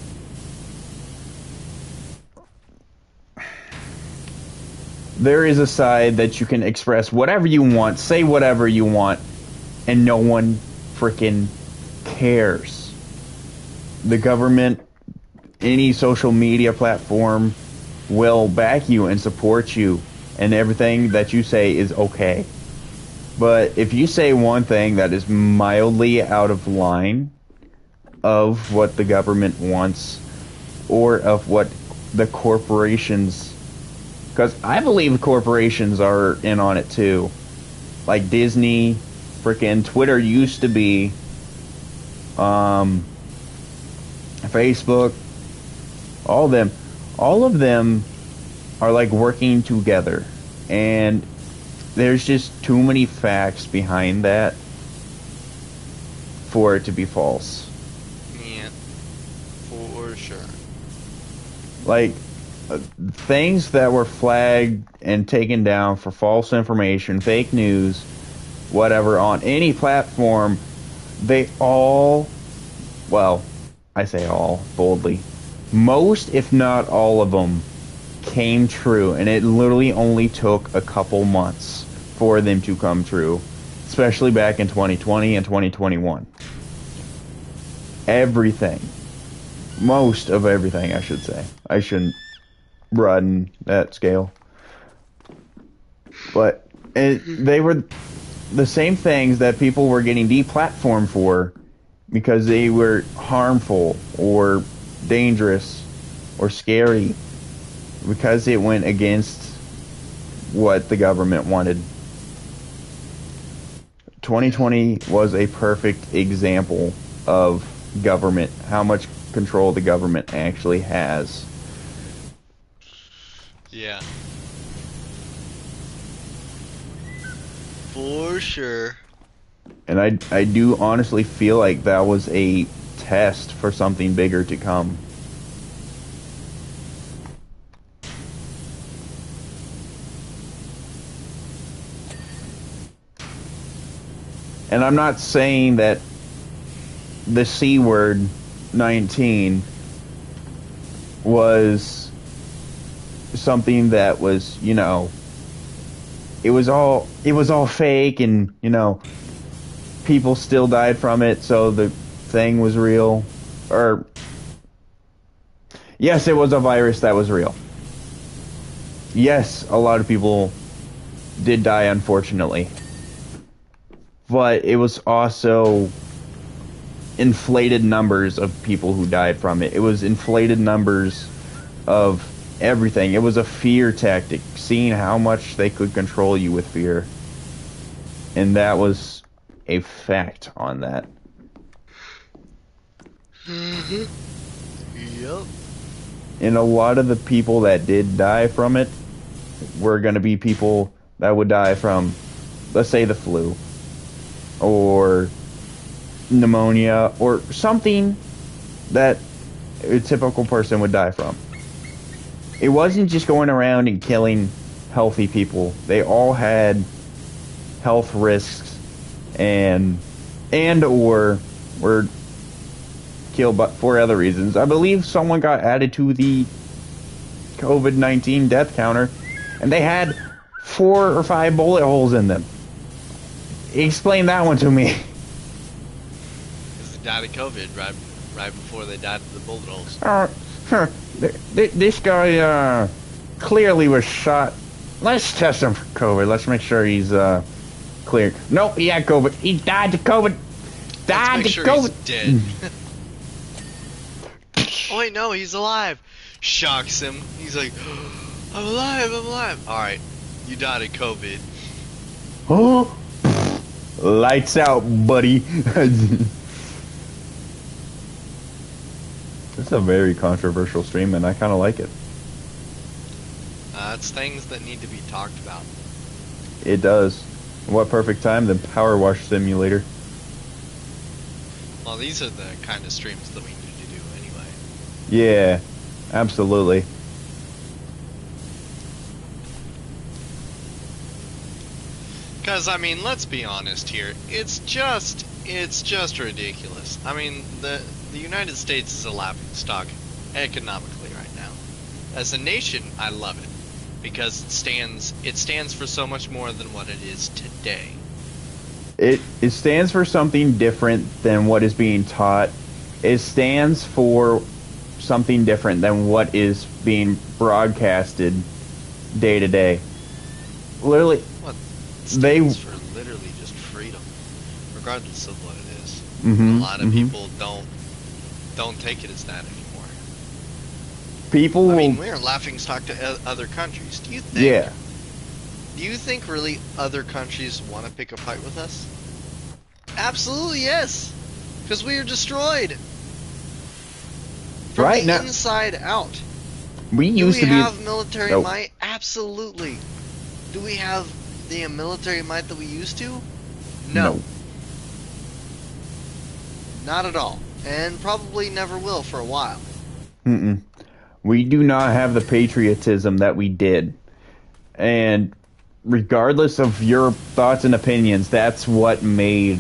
[SPEAKER 1] there is a side that you can express whatever you want, say whatever you want, and no one freaking cares. The government, any social media platform will back you and support you, and everything that you say is okay. But if you say one thing that is mildly out of line of what the government wants, or of what the corporations... Because I believe corporations are in on it too. Like Disney, freaking Twitter used to be, Facebook, all of them are like working together. And there's just too many facts behind that for it to be false.
[SPEAKER 2] Yeah, for sure.
[SPEAKER 1] Like, things that were flagged and taken down for false information, fake news, whatever, on any platform, they all, well, I say all, boldly, most, if not all of them, came true, and it literally only took a couple months for them to come true, especially back in 2020 and 2021. Everything. Most of everything, I should say. I shouldn't broaden that scale. But they were the same things that people were getting deplatformed for because they were harmful or dangerous or scary, because it went against what the government wanted. 2020 was a perfect example of government, how much control the government actually has.
[SPEAKER 2] Yeah. For sure.
[SPEAKER 1] And I do honestly feel like that was a test for something bigger to come. And I'm not saying that the C word 19 was something that was, you know, it was all fake, and, you know, people still died from it, so the thing was real. Or, yes, it was a virus that was real. Yes, a lot of people did die, unfortunately. But it was also inflated numbers of people who died from it. It was inflated numbers of everything. It was a fear tactic, seeing how much they could control you with fear. And that was a fact on that.
[SPEAKER 2] Mm-hmm. Yep.
[SPEAKER 1] And a lot of the people that did die from it were going to be people that would die from, let's say, the flu, or pneumonia, or something that a typical person would die from. It wasn't just going around and killing healthy people. They all had health risks and or were killed but for other reasons. I believe someone got added to the COVID-19 death counter, and they had 4 or 5 bullet holes in them. Explain that one to me.
[SPEAKER 2] Because they died of COVID right before they died of the bullet holes.
[SPEAKER 1] This guy clearly was shot. Let's test him for COVID. Let's make sure he's clear. Nope, he had COVID. He died to COVID. Died to COVID.
[SPEAKER 2] He's dead. Oh wait, no, he's alive. Shocks him. He's like, I'm alive, I'm alive. Alright, you died of COVID.
[SPEAKER 1] Oh, lights out, buddy. It's a very controversial stream, and I kind of like it.
[SPEAKER 2] It's things that need to be talked about.
[SPEAKER 1] It does. What perfect time than Powerwash Simulator.
[SPEAKER 2] Well, these are the kind of streams that we need to do anyway.
[SPEAKER 1] Yeah, absolutely.
[SPEAKER 2] Because, I mean, let's be honest here. It's just ridiculous. I mean, the United States is a laughing stock economically right now. As a nation, I love it. Because it stands for so much more than what it is today.
[SPEAKER 1] It stands for something different than what is being taught. It stands for something different than what is being broadcasted day to day. Literally,
[SPEAKER 2] What stands for literally just freedom, regardless of what it is.
[SPEAKER 1] Mm-hmm,
[SPEAKER 2] A lot of people don't take it as that anymore.
[SPEAKER 1] People.
[SPEAKER 2] I mean, we're a laughing stock to other countries. Do you think?
[SPEAKER 1] Yeah.
[SPEAKER 2] Do you think really other countries want to pick a fight with us? Absolutely yes, because we are destroyed from
[SPEAKER 1] Right
[SPEAKER 2] the
[SPEAKER 1] now,
[SPEAKER 2] inside out.
[SPEAKER 1] we
[SPEAKER 2] Do
[SPEAKER 1] used
[SPEAKER 2] we
[SPEAKER 1] to
[SPEAKER 2] have
[SPEAKER 1] be.
[SPEAKER 2] military
[SPEAKER 1] Nope.
[SPEAKER 2] might? Absolutely. Do we have the military might that we used to? No. Not at all. And probably never will for a while.
[SPEAKER 1] Mm-mm. We do not have the patriotism that we did. And regardless of your thoughts and opinions, that's what made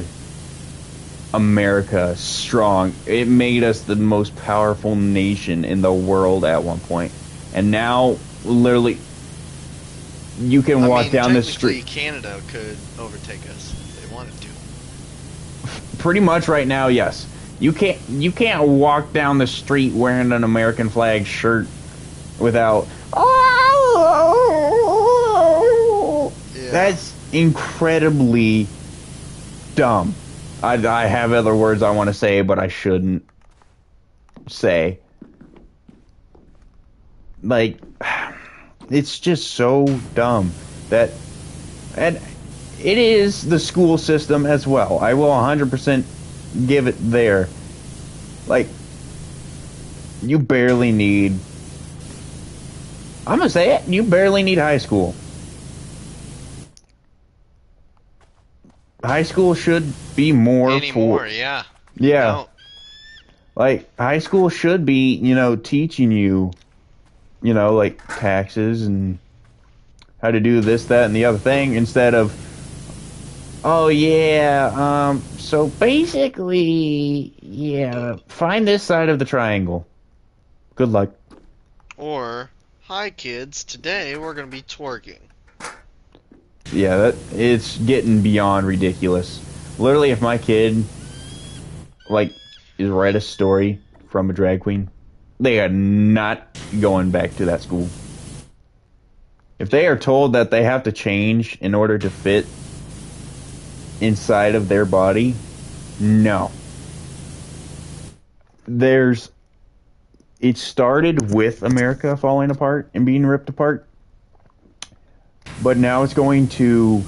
[SPEAKER 1] America strong. It made us the most powerful nation in the world at one point. And now, literally, you can walk down the street.
[SPEAKER 2] Canada could overtake us if they wanted to.
[SPEAKER 1] Pretty much right now, yes. You can't walk down the street wearing an American flag shirt without.
[SPEAKER 2] Yeah.
[SPEAKER 1] That's incredibly dumb. I have other words I want to say, but I shouldn't say. Like, it's just so dumb that, and it is the school system as well. I will 100% give it there. Like, you barely need. I'm gonna say it. You barely need high school. High school should be more
[SPEAKER 2] Anymore,
[SPEAKER 1] for.
[SPEAKER 2] yeah.
[SPEAKER 1] Yeah.
[SPEAKER 2] No.
[SPEAKER 1] Like, high school should be, teaching you, like taxes and how to do this, that, and the other thing instead of, oh, yeah, so basically, yeah, find this side of the triangle. Good luck.
[SPEAKER 2] Or, hi kids, today we're going to be twerking.
[SPEAKER 1] Yeah, it's getting beyond ridiculous. Literally, if my kid, like, is read a story from a drag queen, they are not going back to that school. If they are told that they have to change in order to fit inside of their body, no. It started with America falling apart and being ripped apart, but now it's going to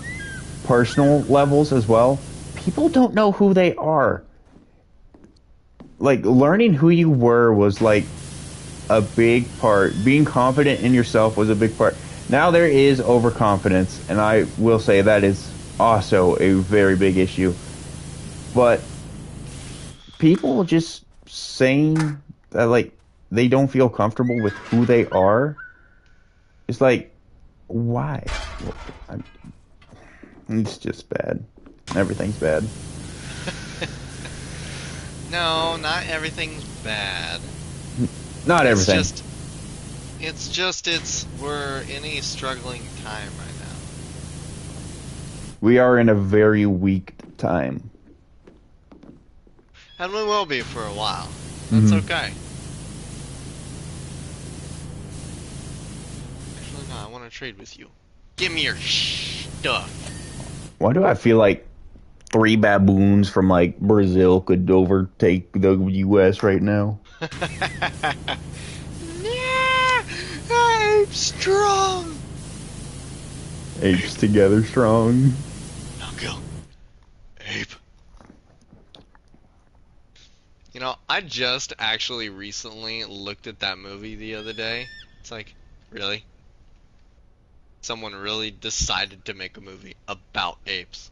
[SPEAKER 1] personal levels as well. People don't know who they are. Like, learning who you were was like a big part. Being confident in yourself was a big part. Now there is overconfidence, and I will say that is also a very big issue. But people just saying that, like, they don't feel comfortable with who they are, it's like, why? It's just bad. Everything's bad.
[SPEAKER 2] No, not everything's bad.
[SPEAKER 1] Not everything.
[SPEAKER 2] We're in a struggling time right now.
[SPEAKER 1] We are in a very weak time.
[SPEAKER 2] And we will be for a while. That's okay. Actually, no, I want to trade with you. Give me your stuff.
[SPEAKER 1] Why do I feel like 3 baboons from, like, Brazil could overtake the U.S. right now?
[SPEAKER 2] Yeah, I'm strong.
[SPEAKER 1] Apes together strong.
[SPEAKER 2] Now kill. Ape. I just actually recently looked at that movie the other day. It's like, really? Someone really decided to make a movie about apes.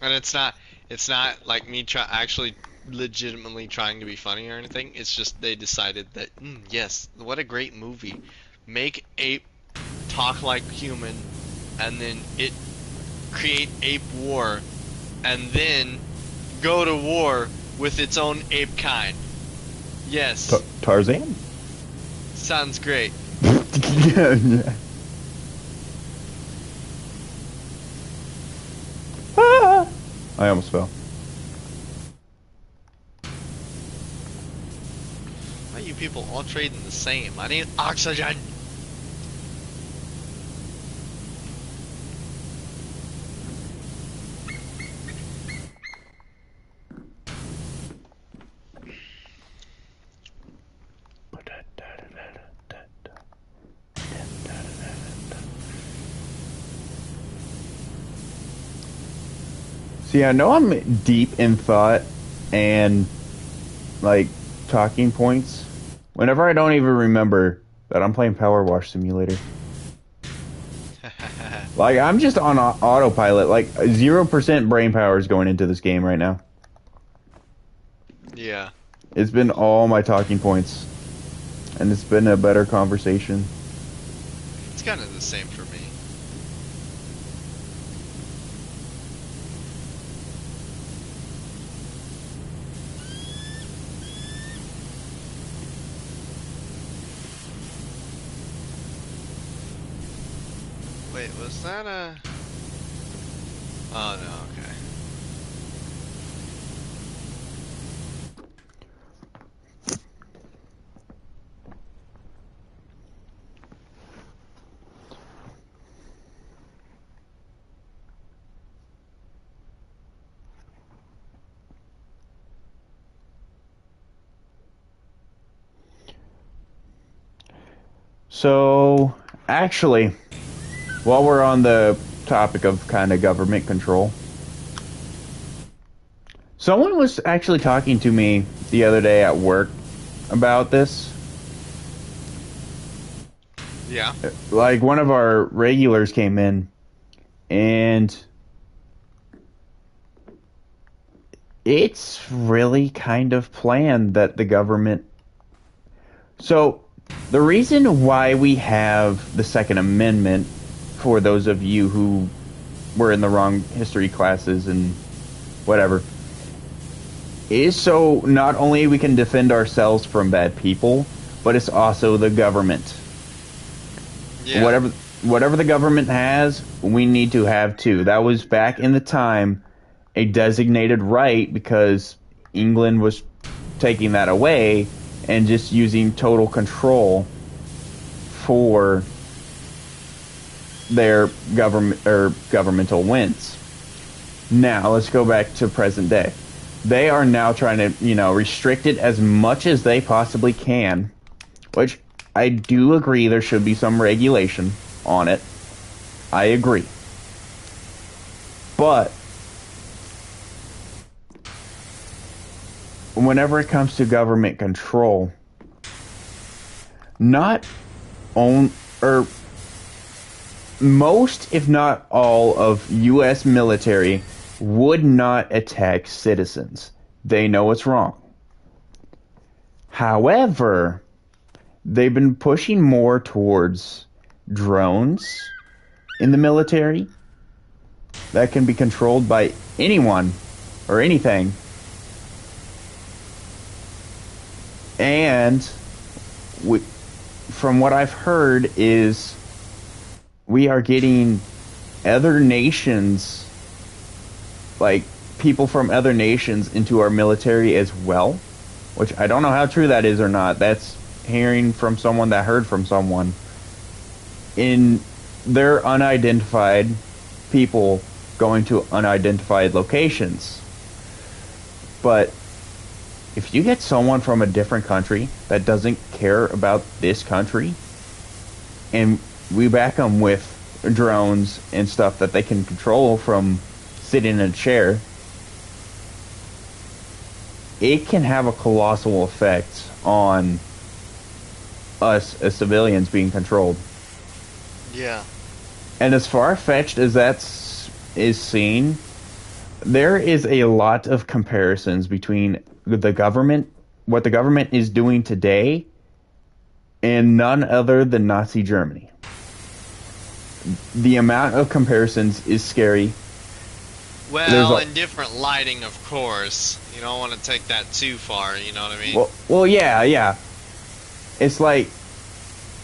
[SPEAKER 2] And it's not like me actually legitimately trying to be funny or anything. It's just they decided that, yes, what a great movie. Make ape talk like human, and then it create ape war, and then go to war with its own ape kind. Yes,
[SPEAKER 1] Tarzan?
[SPEAKER 2] sounds great.
[SPEAKER 1] Yeah, yeah. Ah! I almost fell.
[SPEAKER 2] Why are you people all trading the same? I need oxygen.
[SPEAKER 1] See, I know I'm deep in thought and like talking points whenever I don't even remember that I'm playing Powerwash Simulator. Like I'm just on autopilot. Like 0% brain power is going into this game right now.
[SPEAKER 2] Yeah.
[SPEAKER 1] It's been all my talking points, and it's been a better conversation.
[SPEAKER 2] It's kind of the same for me. Wait, was that a... Oh, no, okay.
[SPEAKER 1] So, actually, while we're on the topic of kind of government control, someone was actually talking to me the other day at work about this.
[SPEAKER 2] Yeah.
[SPEAKER 1] Like one of our regulars came in and it's really kind of planned that the government. So, the reason why we have the Second Amendment, for those of you who were in the wrong history classes and whatever, is so not only we can defend ourselves from bad people, but it's also the government.
[SPEAKER 2] Yeah.
[SPEAKER 1] Whatever the government has, we need to have too. That was back in the time a designated right because England was taking that away and just using total control for their government or governmental wins. Now let's go back to present day. They are now trying to, restrict it as much as they possibly can, which I do agree there should be some regulation on it. I agree. But whenever it comes to government control, not own or most, if not all, of U.S. military would not attack citizens. They know it's wrong. However, they've been pushing more towards drones in the military that can be controlled by anyone or anything. And from what I've heard is we are getting other nations, like people from other nations, into our military as well, which I don't know how true that is or not. That's hearing from someone that heard from someone. In their unidentified people going to unidentified locations. But if you get someone from a different country that doesn't care about this country, and we back them with drones and stuff that they can control from sitting in a chair, it can have a colossal effect on us as civilians being controlled.
[SPEAKER 2] Yeah.
[SPEAKER 1] And as far-fetched as is seen, there is a lot of comparisons between the government, what the government is doing today, and none other than Nazi Germany. The amount of comparisons is scary.
[SPEAKER 2] Well, in different lighting, of course. You don't want to take that too far, you know what I mean?
[SPEAKER 1] Well, yeah. It's like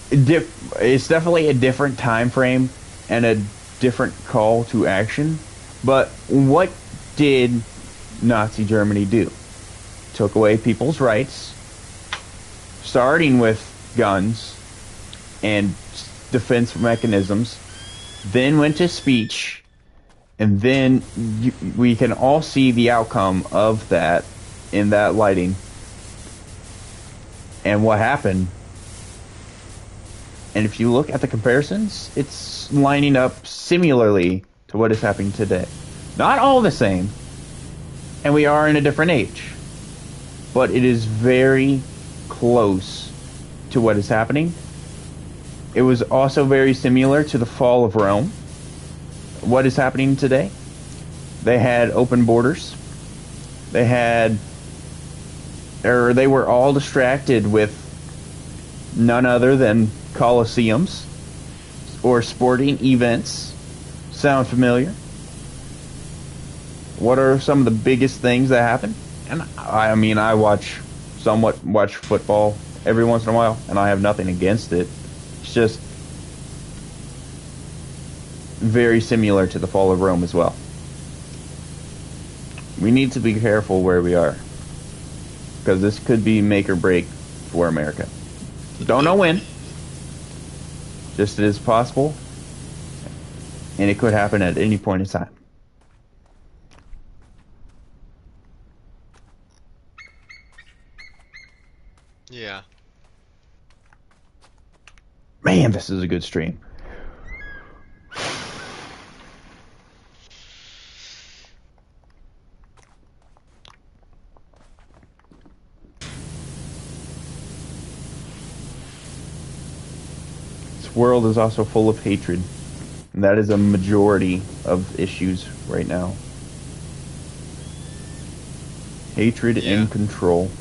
[SPEAKER 1] it's definitely a different time frame and a different call to action. But what did Nazi Germany do? Took away people's rights, starting with guns and defense mechanisms, then went to speech, and then we can all see the outcome of that in that lighting. And what happened? And if you look at the comparisons, it's lining up similarly to what is happening today. Not all the same, and we are in a different age, but it is very close to what is happening. It was also very similar to the fall of Rome. What is happening today? They had open borders. They were all distracted with none other than coliseums or sporting events. Sound familiar? What are some of the biggest things that happen? And I mean, I watch football every once in a while, and I have nothing against it. It's just very similar to the fall of Rome as well. We need to be careful where we are, because this could be make or break for America. Don't know when. Just it is possible, and it could happen at any point in time.
[SPEAKER 2] Yeah.
[SPEAKER 1] Man, this is a good stream. This world is also full of hatred, and that is a majority of issues right now. Hatred and control.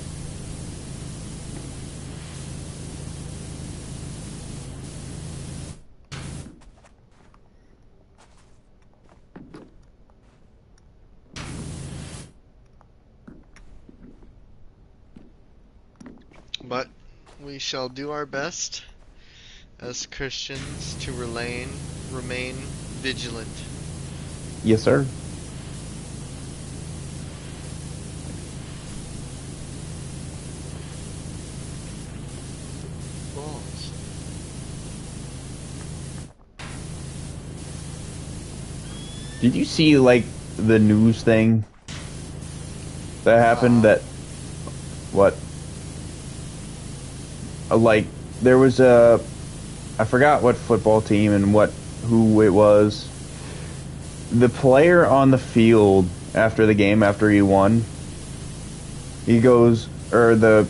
[SPEAKER 2] But we shall do our best as Christians to remain vigilant.
[SPEAKER 1] Yes, sir.
[SPEAKER 2] Balls.
[SPEAKER 1] Did you see, like, the news thing that happened that... What? Like, there was a... I forgot what football team and who it was. The player on the field after the game, after he won, he goes, or the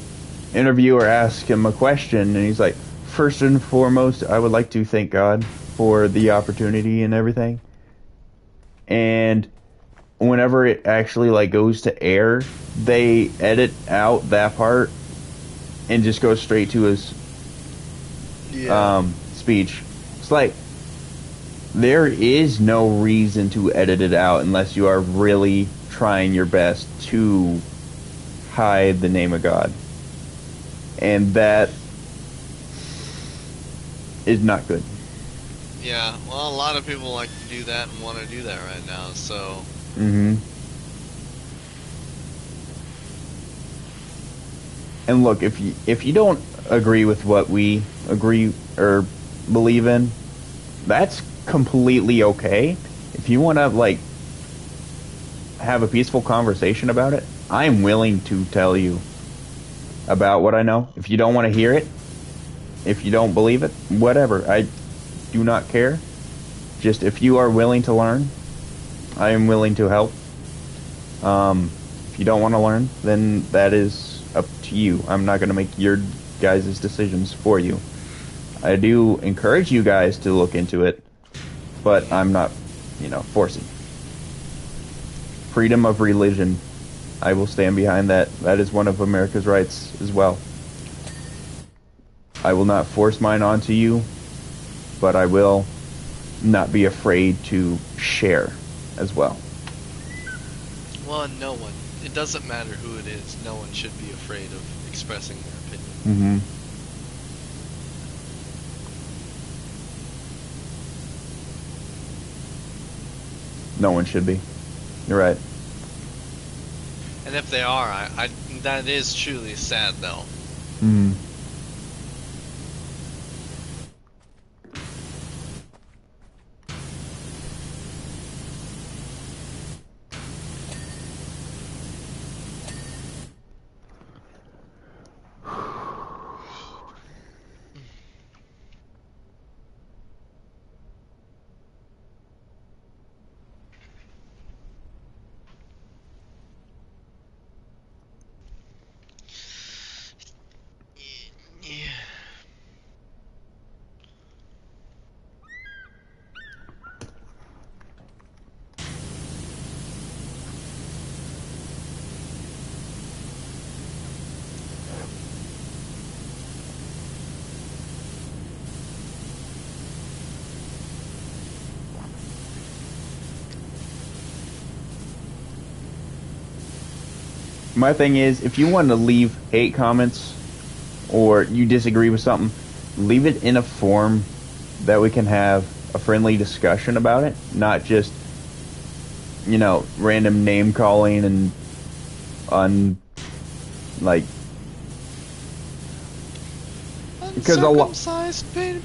[SPEAKER 1] interviewer asks him a question, and he's like, first and foremost, I would like to thank God for the opportunity and everything. And whenever it actually, like, goes to air, they edit out that part and just go straight to his speech. It's like, there is no reason to edit it out unless you are really trying your best to hide the name of God. And that is not good.
[SPEAKER 2] Yeah, well, a lot of people like to do that and want to do that right now, so...
[SPEAKER 1] And look, if you don't agree with what we agree or believe in, that's completely okay. If you want to, like, have a peaceful conversation about it, I'm willing to tell you about what I know. If you don't want to hear it, if you don't believe it, whatever. I do not care. Just if you are willing to learn, I am willing to help. If you don't want to learn, then that is up to you. I'm not going to make your guys' decisions for you. I do encourage you guys to look into it, but I'm not, forcing. Freedom of religion. I will stand behind that. That is one of America's rights as well. I will not force mine onto you, but I will not be afraid to share as well.
[SPEAKER 2] Well, no one. It doesn't matter who it is. No one should be afraid of expressing their opinion.
[SPEAKER 1] Mm-hmm. No one should be. You're right.
[SPEAKER 2] And if they are, I that is truly sad, though.
[SPEAKER 1] Mm.
[SPEAKER 2] Yeah.
[SPEAKER 1] My thing is, if you want to leave hate comments or you disagree with something, leave it in a form that we can have a friendly discussion about it, not just, random name calling and because
[SPEAKER 2] Uncircumcised, babe.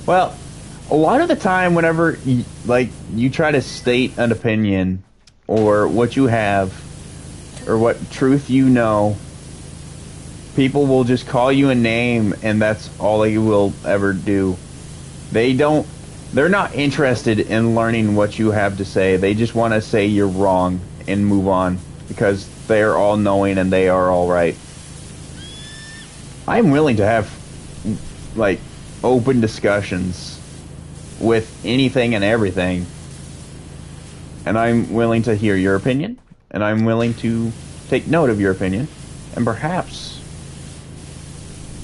[SPEAKER 1] well, a lot of the time whenever you try to state an opinion or what you have or what truth you know, people will just call you a name and that's all they will ever do. They're not interested in learning what you have to say. They just want to say you're wrong and move on because they're all knowing and they are all right. I'm willing to have open discussions with anything and everything. And I'm willing to hear your opinion. And I'm willing to take note of your opinion. And perhaps,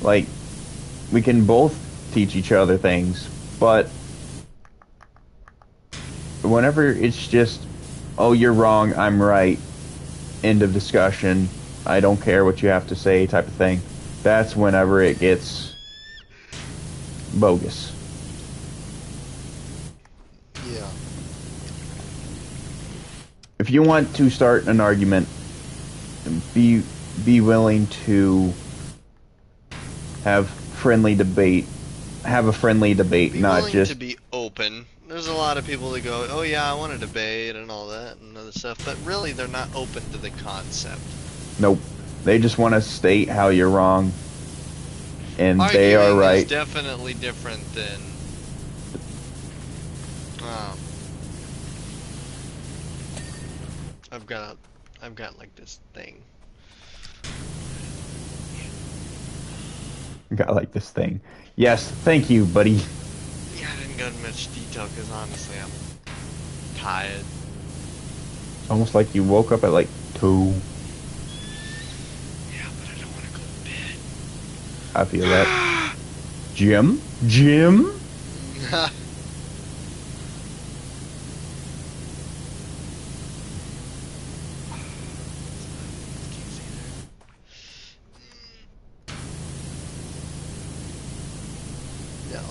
[SPEAKER 1] we can both teach each other things. But whenever it's just, oh, you're wrong, I'm right, end of discussion, I don't care what you have to say type of thing, that's whenever it gets bogus.
[SPEAKER 2] Yeah.
[SPEAKER 1] If you want to start an argument, be willing to have friendly debate. Have a friendly debate,
[SPEAKER 2] Be
[SPEAKER 1] not
[SPEAKER 2] willing
[SPEAKER 1] just
[SPEAKER 2] to be open. There's a lot of people that go, oh yeah, I want to debate and all that and other stuff, but really they're not open to the concept.
[SPEAKER 1] nope. They just want to state how you're wrong, and
[SPEAKER 2] Arguing
[SPEAKER 1] they are right.
[SPEAKER 2] is definitely different than. I've got like this thing.
[SPEAKER 1] Got like this thing. Yes, thank you, buddy.
[SPEAKER 2] Yeah, I didn't go into much detail because honestly I'm tired.
[SPEAKER 1] Almost like you woke up at 2.
[SPEAKER 2] Yeah, but I don't want to go to bed.
[SPEAKER 1] I feel that. Jim? Jim?
[SPEAKER 2] No.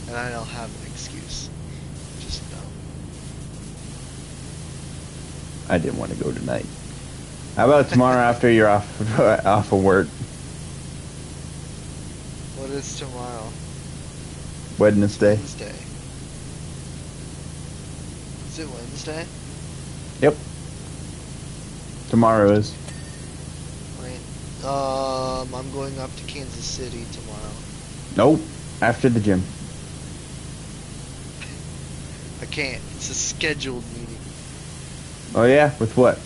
[SPEAKER 2] And I don't have an excuse. Just no.
[SPEAKER 1] I didn't want to go tonight. How about tomorrow after you're off of work?
[SPEAKER 2] What is tomorrow?
[SPEAKER 1] Wednesday.
[SPEAKER 2] Wednesday. Is it Wednesday?
[SPEAKER 1] Yep. Tomorrow is.
[SPEAKER 2] Wait. I'm going up to Kansas City tomorrow.
[SPEAKER 1] Nope. After the gym.
[SPEAKER 2] I can't. It's a scheduled meeting.
[SPEAKER 1] Oh yeah, with what?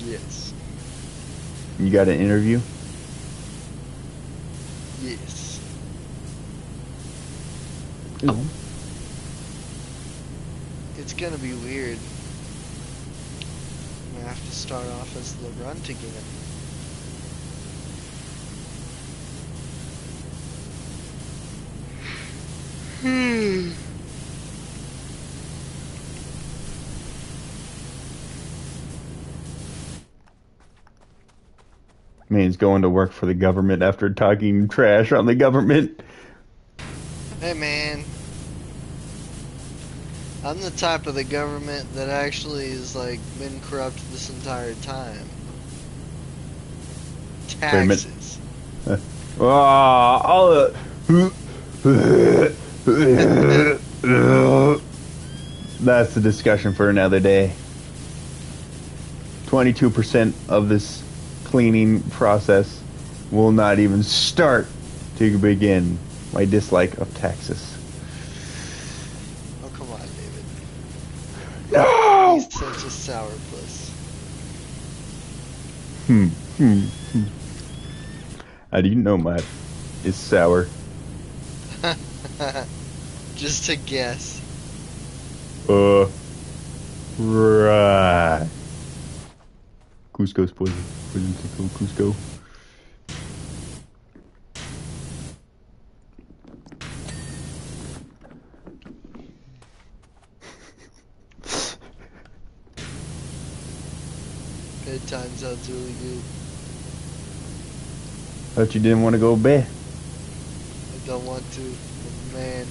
[SPEAKER 2] Yes.
[SPEAKER 1] You got an interview?
[SPEAKER 2] Yes.
[SPEAKER 1] No.
[SPEAKER 2] It's gonna be weird. I'm gonna have to start off as the runt again.
[SPEAKER 1] Means going to work for the government after talking trash on the government.
[SPEAKER 2] Hey man, I'm the type of the government that actually is like been corrupt this entire time.
[SPEAKER 1] Wait a minute.
[SPEAKER 2] Taxes.
[SPEAKER 1] All That's a discussion for another day. 22% of this cleaning process will not even start to begin my dislike of taxes.
[SPEAKER 2] Oh come on, David.
[SPEAKER 1] No!
[SPEAKER 2] He's such a sourpuss.
[SPEAKER 1] How do you know my is sour?
[SPEAKER 2] Just to guess.
[SPEAKER 1] Right. Cusco's poison. Poison tickle Cusco.
[SPEAKER 2] Bedtime sounds really good.
[SPEAKER 1] Thought you didn't want to go to bed.
[SPEAKER 2] I don't want to, but man.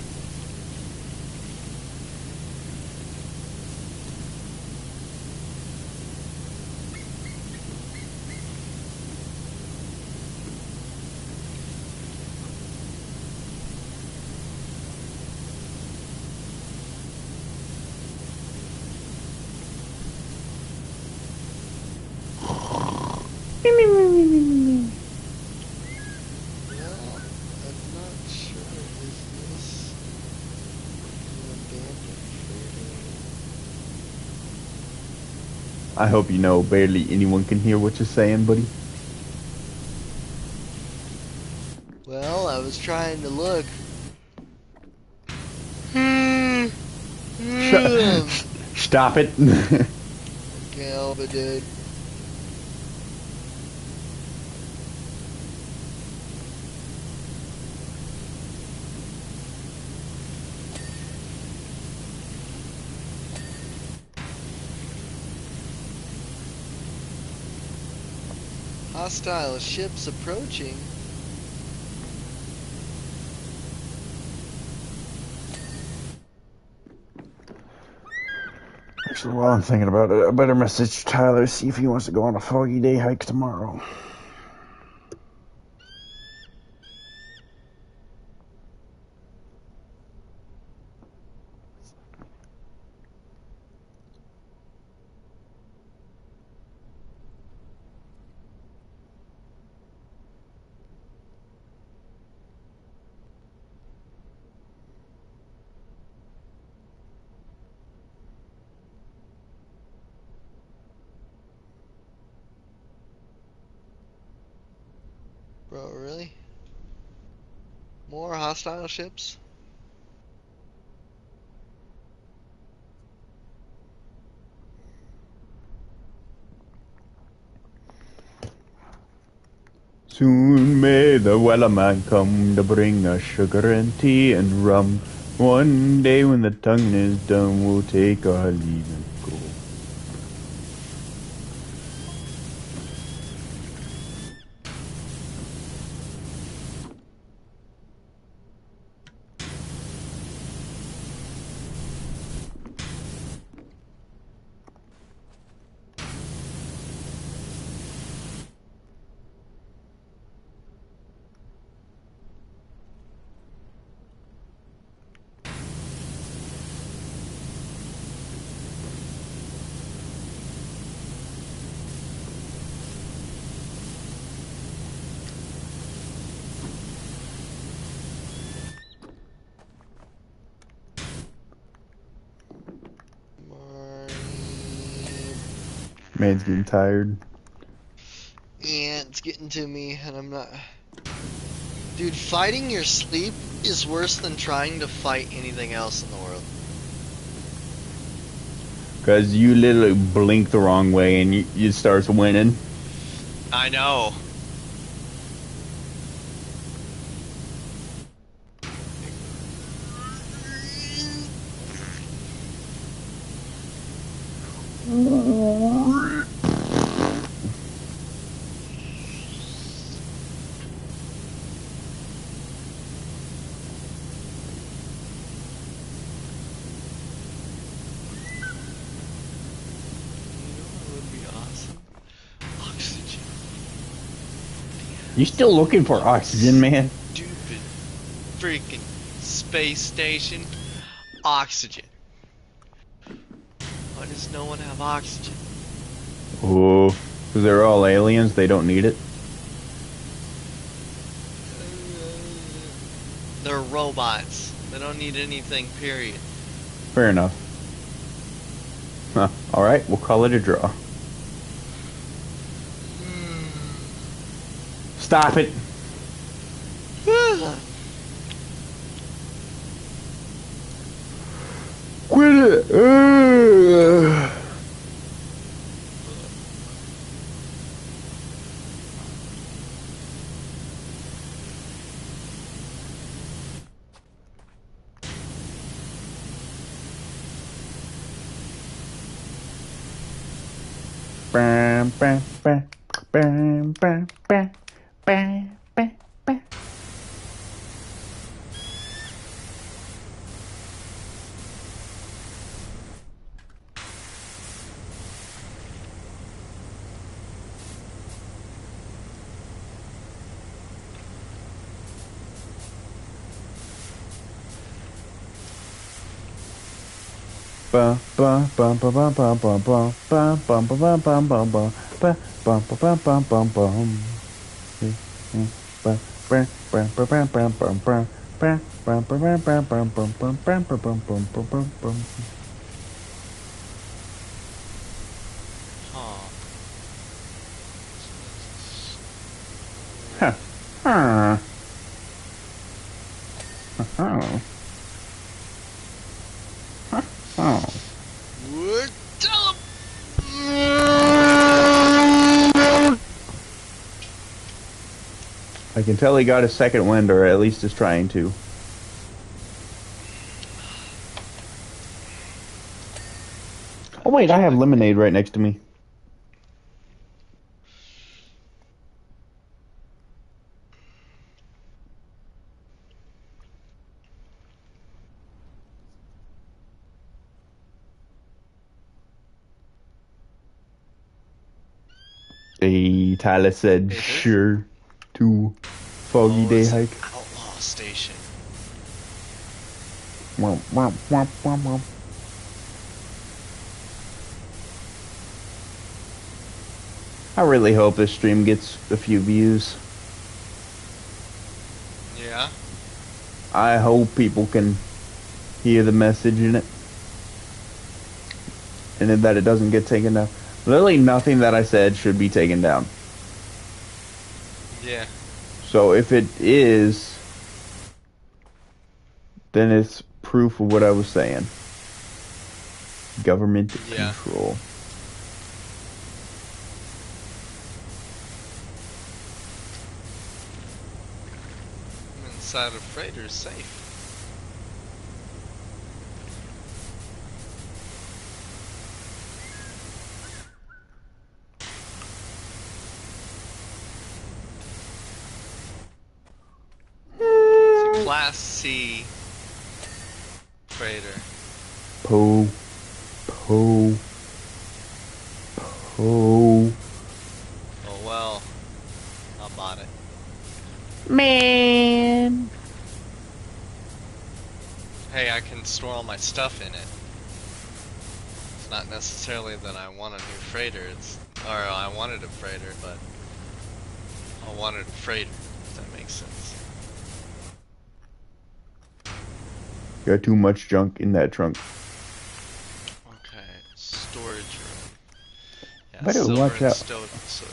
[SPEAKER 2] Well, I'm not sure. Is this an abandoned
[SPEAKER 1] I hope you know barely anyone can hear what you're saying, buddy.
[SPEAKER 2] Well, I was trying to look.
[SPEAKER 1] Stop it.
[SPEAKER 2] Can't help it, dude. Hostile ships approaching.
[SPEAKER 1] Actually, while I'm thinking about it, I better message Tyler, see if he wants to go on a foggy day hike tomorrow.
[SPEAKER 2] Bro, really? More hostile ships?
[SPEAKER 1] Soon may the Wellerman come to bring us sugar and tea and rum. One day when the tonguing is done, we'll take our leave and go. Man's getting tired.
[SPEAKER 2] Yeah, it's getting to me, and I'm not. Dude, fighting your sleep is worse than trying to fight anything else in the world.
[SPEAKER 1] Because you literally blink the wrong way and you start winning.
[SPEAKER 2] I know.
[SPEAKER 1] You still looking for oxygen, man?
[SPEAKER 2] Stupid freaking space station. Oxygen. Why does no one have oxygen?
[SPEAKER 1] Oh, because they're all aliens. They don't need it.
[SPEAKER 2] They're robots. They don't need anything, period.
[SPEAKER 1] Fair enough. Huh. All right, we'll call it a draw. Stop it. Quit it. Bam, bam, bam, bam, bam, bam, bam, bam, bam. Bum bum bum bum bum bum bum bum bum bum bum bum bum bum bum bum bum bum bum bum. Huh. Huh. Oh. Oh.
[SPEAKER 2] What? Tell 'em.
[SPEAKER 1] I can tell he got a second wind, or at least is trying to. Oh wait, I have lemonade right next to me. Hey, Tyler said,
[SPEAKER 2] Hey,
[SPEAKER 1] sure, to foggy day
[SPEAKER 2] it's an
[SPEAKER 1] hike.
[SPEAKER 2] outlaw station.
[SPEAKER 1] Womp, womp, womp, womp, womp. I really hope this stream gets a few views.
[SPEAKER 2] Yeah.
[SPEAKER 1] I hope people can hear the message in it. And that it doesn't get taken down. Literally nothing that I said should be taken down.
[SPEAKER 2] Yeah.
[SPEAKER 1] So if it is, then it's proof of what I was saying. Government control.
[SPEAKER 2] I'm inside a freighter safe. It's a Class C freighter.
[SPEAKER 1] Po.
[SPEAKER 2] Oh well. I bought it.
[SPEAKER 1] Man.
[SPEAKER 2] Hey, I can store all my stuff in it. It's not necessarily that I want a new freighter, or I wanted a freighter, but I wanted a freighter, if that makes sense.
[SPEAKER 1] Got too much junk in that trunk.
[SPEAKER 2] Okay, storage room. Yeah,
[SPEAKER 1] Better
[SPEAKER 2] Silver
[SPEAKER 1] watch
[SPEAKER 2] and
[SPEAKER 1] out.
[SPEAKER 2] Stone Sword.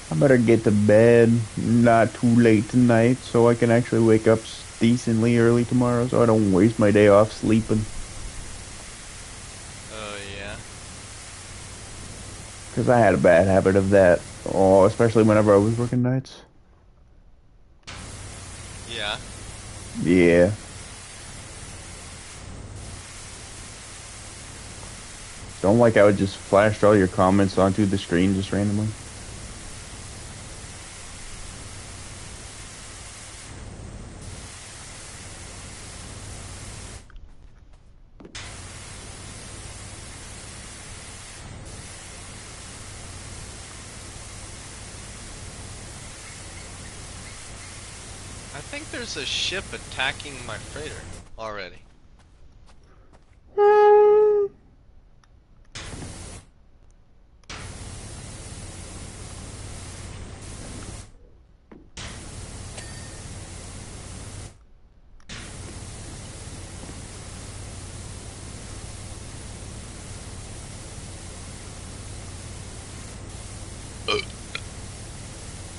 [SPEAKER 1] I better get to bed not too late tonight so I can actually wake up decently early tomorrow so I don't waste my day off sleeping.
[SPEAKER 2] Oh yeah.
[SPEAKER 1] Because I had a bad habit of that. Oh, especially whenever I was working nights.
[SPEAKER 2] Yeah.
[SPEAKER 1] Yeah. Don't like how it just flashed all your comments onto the screen just randomly.
[SPEAKER 2] I think there's a ship attacking my freighter already.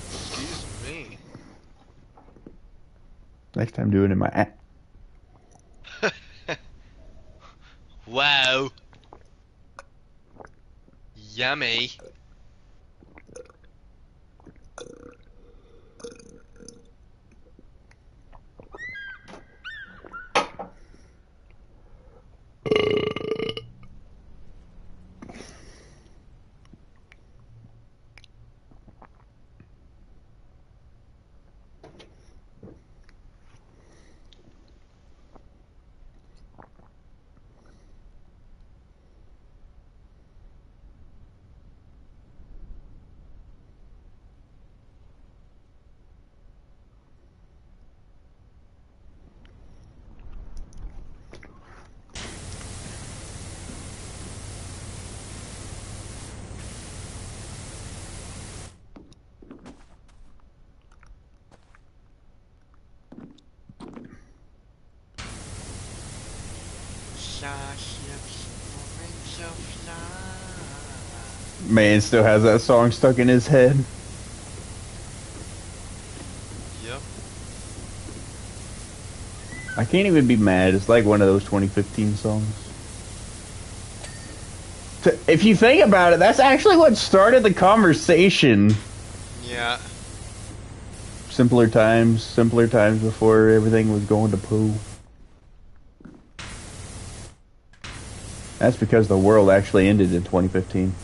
[SPEAKER 2] Excuse me.
[SPEAKER 1] Next time do it in my app.
[SPEAKER 2] Wow. Yummy. Starships moving so fly.
[SPEAKER 1] Man still has that song stuck in his head.
[SPEAKER 2] Yep.
[SPEAKER 1] I can't even be mad. It's like one of those 2015 songs. If you think about it, that's actually what started the conversation.
[SPEAKER 2] Yeah.
[SPEAKER 1] Simpler times before everything was going to poo. That's because the world actually ended in 2015.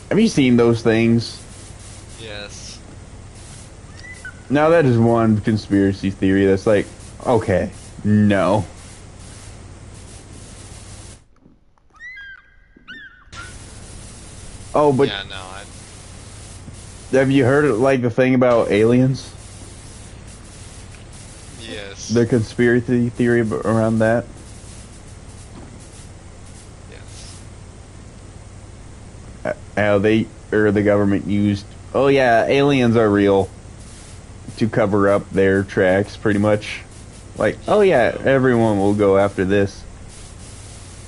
[SPEAKER 1] Have you seen those things?
[SPEAKER 2] Yes.
[SPEAKER 1] Now that is one conspiracy theory that's like, okay, no. Oh, but
[SPEAKER 2] Yeah, no,
[SPEAKER 1] have you heard of, like the thing about aliens?
[SPEAKER 2] yes.
[SPEAKER 1] The conspiracy theory around that?
[SPEAKER 2] Yes.
[SPEAKER 1] How they or the government used, oh yeah, aliens are real to cover up their tracks pretty much. Like, oh yeah, everyone will go after this.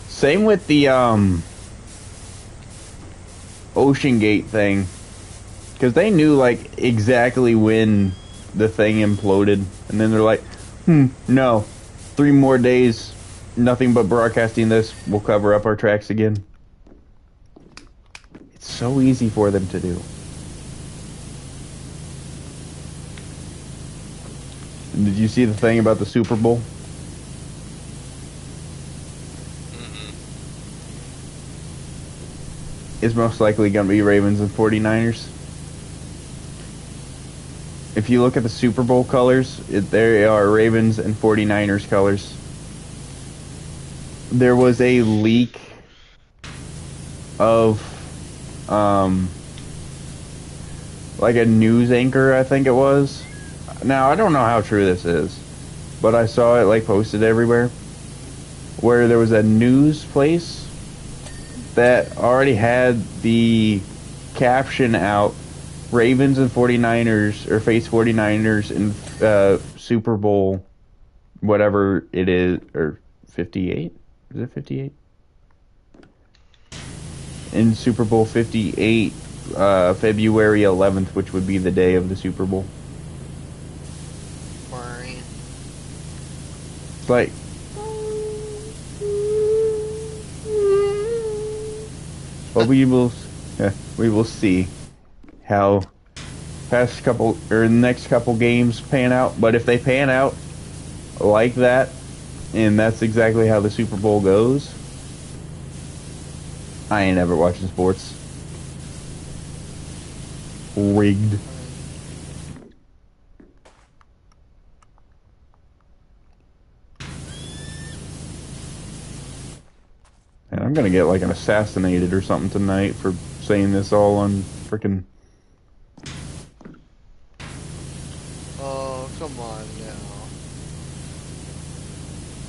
[SPEAKER 1] Same with the Ocean Gate thing. Because they knew like exactly when the thing imploded, and then they're like, no, 3 more days, nothing but broadcasting this, we'll cover up our tracks again. It's so easy for them to do. Did you see the thing about the Super Bowl?
[SPEAKER 2] Mm-mm.
[SPEAKER 1] It's most likely going to be Ravens and 49ers. If you look at the Super Bowl colors, there are Ravens and 49ers colors. There was a leak of like a news anchor, I think it was. Now, I don't know how true this is, but I saw it like posted everywhere where there was a news place that already had the caption out, Ravens and 49ers, or face 49ers in Super Bowl, whatever it is, or 58? Is it 58? in Super Bowl 58, February 11th, which would be the day of the Super Bowl.
[SPEAKER 2] Boring.
[SPEAKER 1] It's like, but we will see how past couple or next couple games pan out. But if they pan out like that, and that's exactly how the Super Bowl goes, I ain't ever watching sports. Rigged. And I'm gonna get like an assassinated or something tonight for saying this all on frickin'.
[SPEAKER 2] Oh, come on now.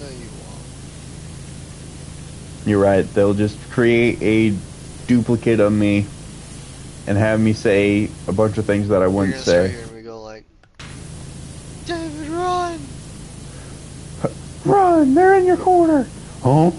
[SPEAKER 2] No, you won't.
[SPEAKER 1] You're right. They'll just create a duplicate of me and have me say a bunch of things that I wouldn't
[SPEAKER 2] You're gonna
[SPEAKER 1] say.
[SPEAKER 2] start hearing me go like, David, run!
[SPEAKER 1] Run! They're in your corner! Huh?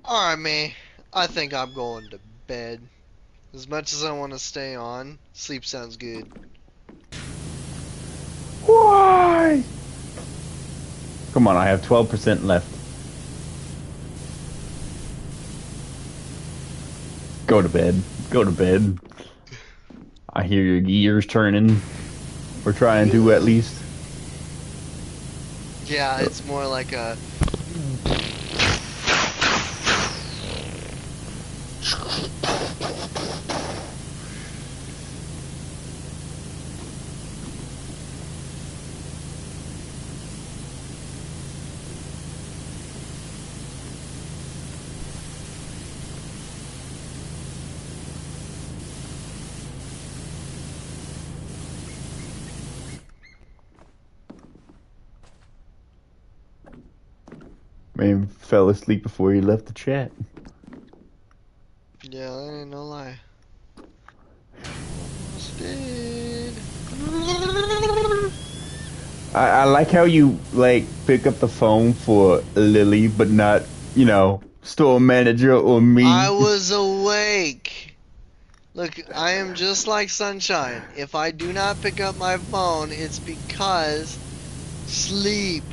[SPEAKER 2] Alright, man. I think I'm going to bed. As much as I want to stay on, sleep sounds good.
[SPEAKER 1] Why? Come on, I have 12% left. Go to bed. Go to bed. I hear your gears turning. We're trying to at least.
[SPEAKER 2] Yeah, it's more like a...
[SPEAKER 1] Man fell asleep before he left the chat.
[SPEAKER 2] Yeah, that ain't no lie. Almost did.
[SPEAKER 1] I like how you like pick up the phone for Lily, but not, store manager or me.
[SPEAKER 2] I was awake. Look, I am just like Sunshine. If I do not pick up my phone, it's because sleep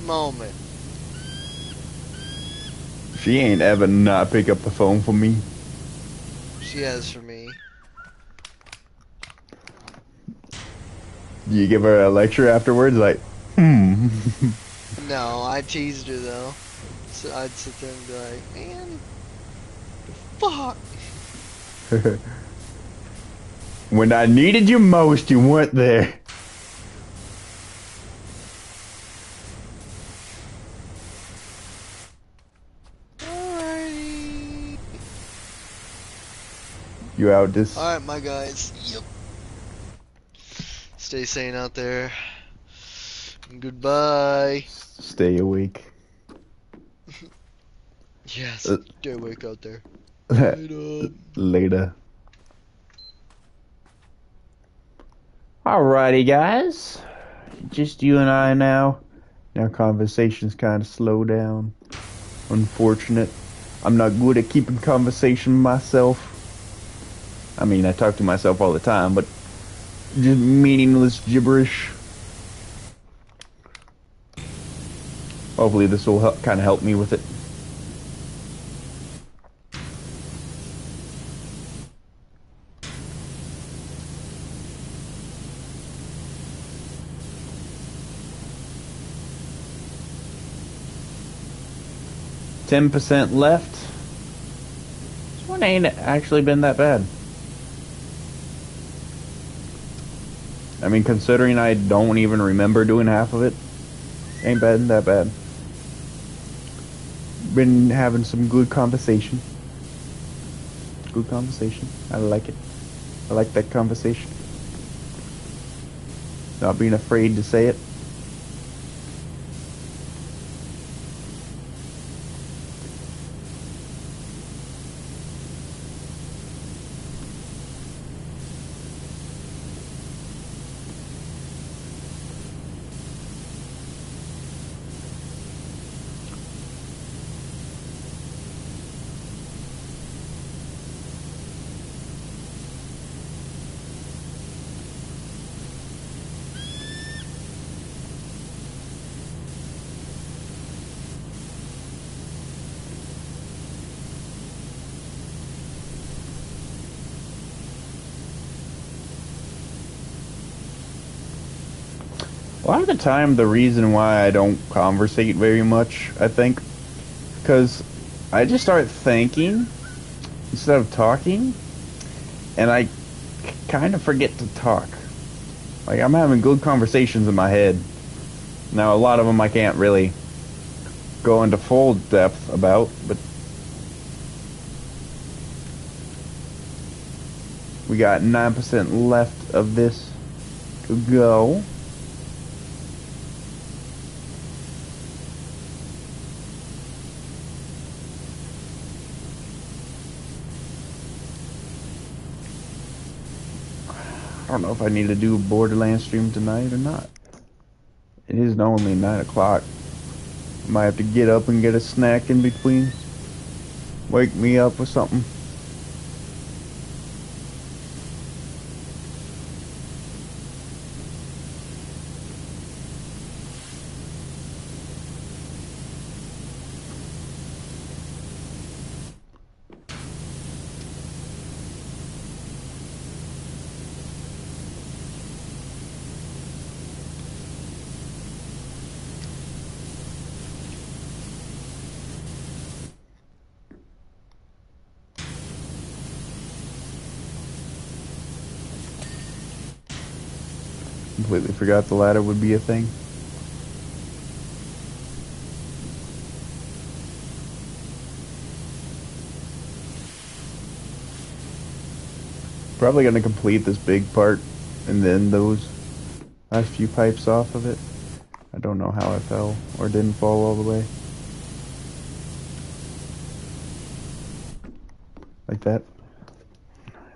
[SPEAKER 2] moment.
[SPEAKER 1] She ain't ever not pick up the phone for me.
[SPEAKER 2] She has for me.
[SPEAKER 1] You give her a lecture afterwards, like,
[SPEAKER 2] No, I teased her though. So I'd sit there and be like, man, fuck.
[SPEAKER 1] When I needed you most, you weren't there.
[SPEAKER 2] Alrighty.
[SPEAKER 1] You out this?
[SPEAKER 2] Alright, my guys. Yep. Stay sane out there. Goodbye.
[SPEAKER 1] Stay awake.
[SPEAKER 2] Yes, stay awake out there.
[SPEAKER 1] Later. Alrighty, guys. Just you and I now. Now conversation's kind of slow down. Unfortunate. I'm not good at keeping conversation myself. I mean, I talk to myself all the time, but just meaningless gibberish. Hopefully this will kind of help me with it. %10 left. This one ain't actually been that bad. I mean, considering I don't even remember doing half of it, ain't been that bad. Been having some good conversation. Good conversation. I like it. I like that conversation. not being afraid to say it. A lot of the time, the reason why I don't conversate very much, I think, because I just start thinking instead of talking, and I kind of forget to talk. Like, I'm having good conversations in my head. Now, a lot of them I can't really go into full depth about, but we got 9% left of this to go. I don't know if I need to do a Borderlands stream tonight or not. It is only 9 o'clock. I might have to get up and get a snack in between. Wake me up with something. Completely forgot the ladder would be a thing. Probably gonna complete this big part and then those last few pipes off of it. I don't know how I fell or didn't fall all the way. Like that.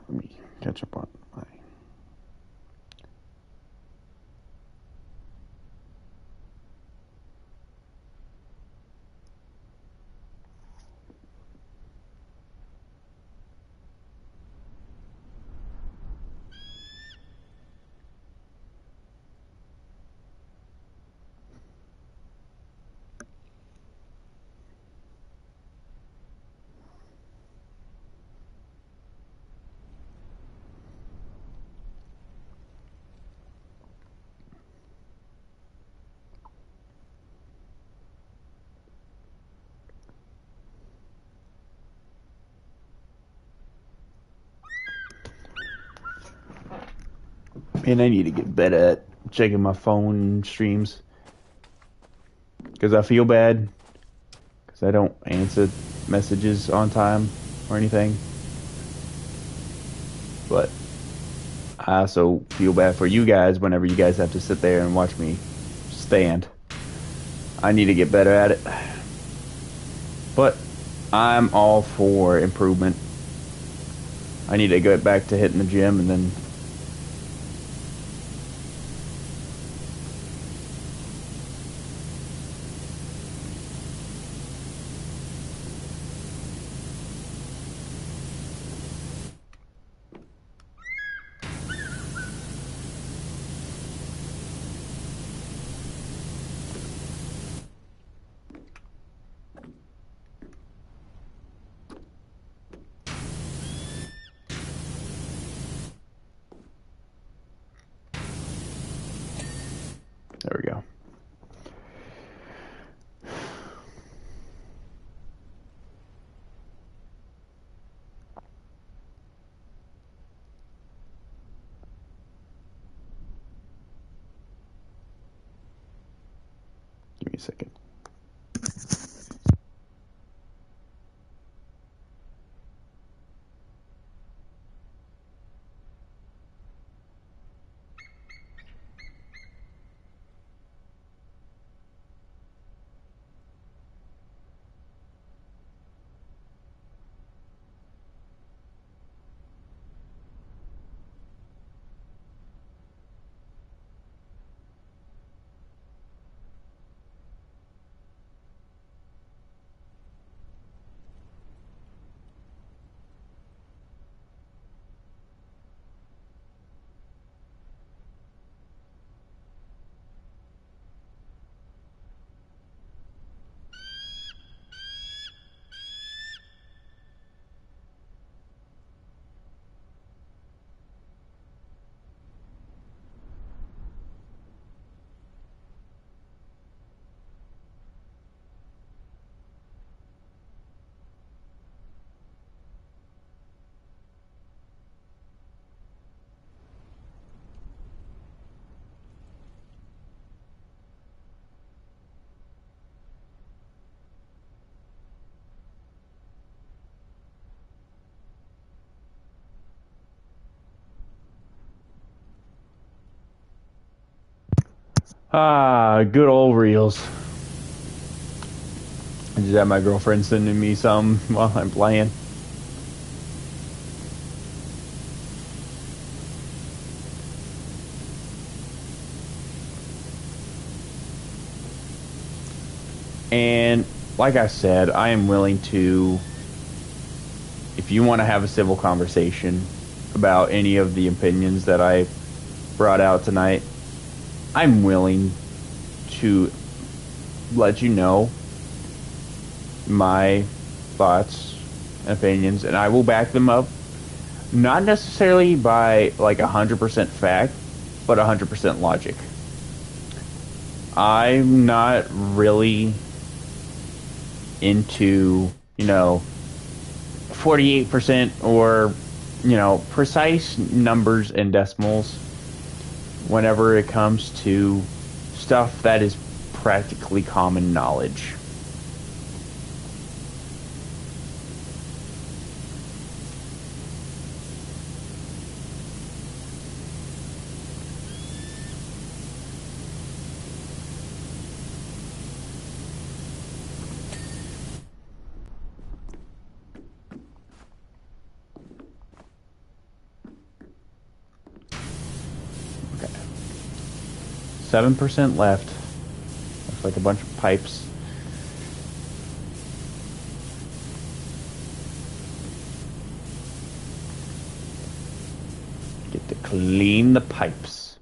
[SPEAKER 1] Let me catch up on my... Man, I need to get better at checking my phone streams. Because I feel bad. Because I don't answer messages on time or anything. But I also feel bad for you guys whenever you guys have to sit there and watch me stand. I need to get better at it. But I'm all for improvement. I need to get back to hitting the gym and then there we go. Give me a second. Ah, good old reels. I just had my girlfriend sending me some while I'm playing. And like I said, I am willing to, if you want to have a civil conversation about any of the opinions that I brought out tonight, I'm willing to let you know my thoughts and opinions, and I will back them up, not necessarily by like 100% fact, but 100% logic. I'm not really into, 48% or, precise numbers and decimals whenever it comes to stuff that is practically common knowledge. Okay. 7% left. Looks like a bunch of pipes. Get to clean the pipes.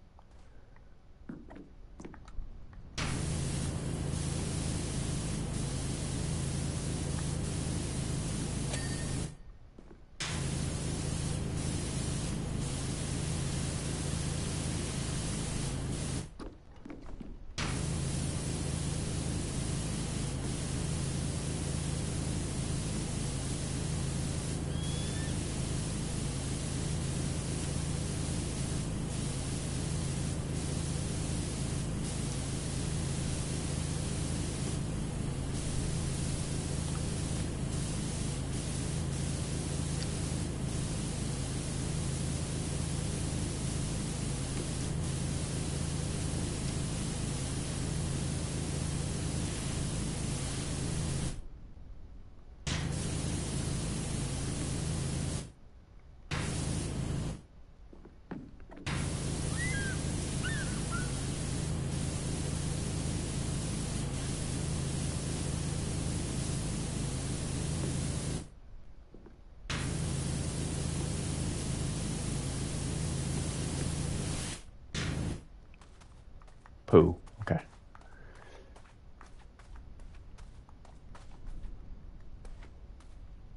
[SPEAKER 1] Poo. Okay.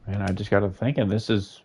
[SPEAKER 1] And I just got to thinking, this is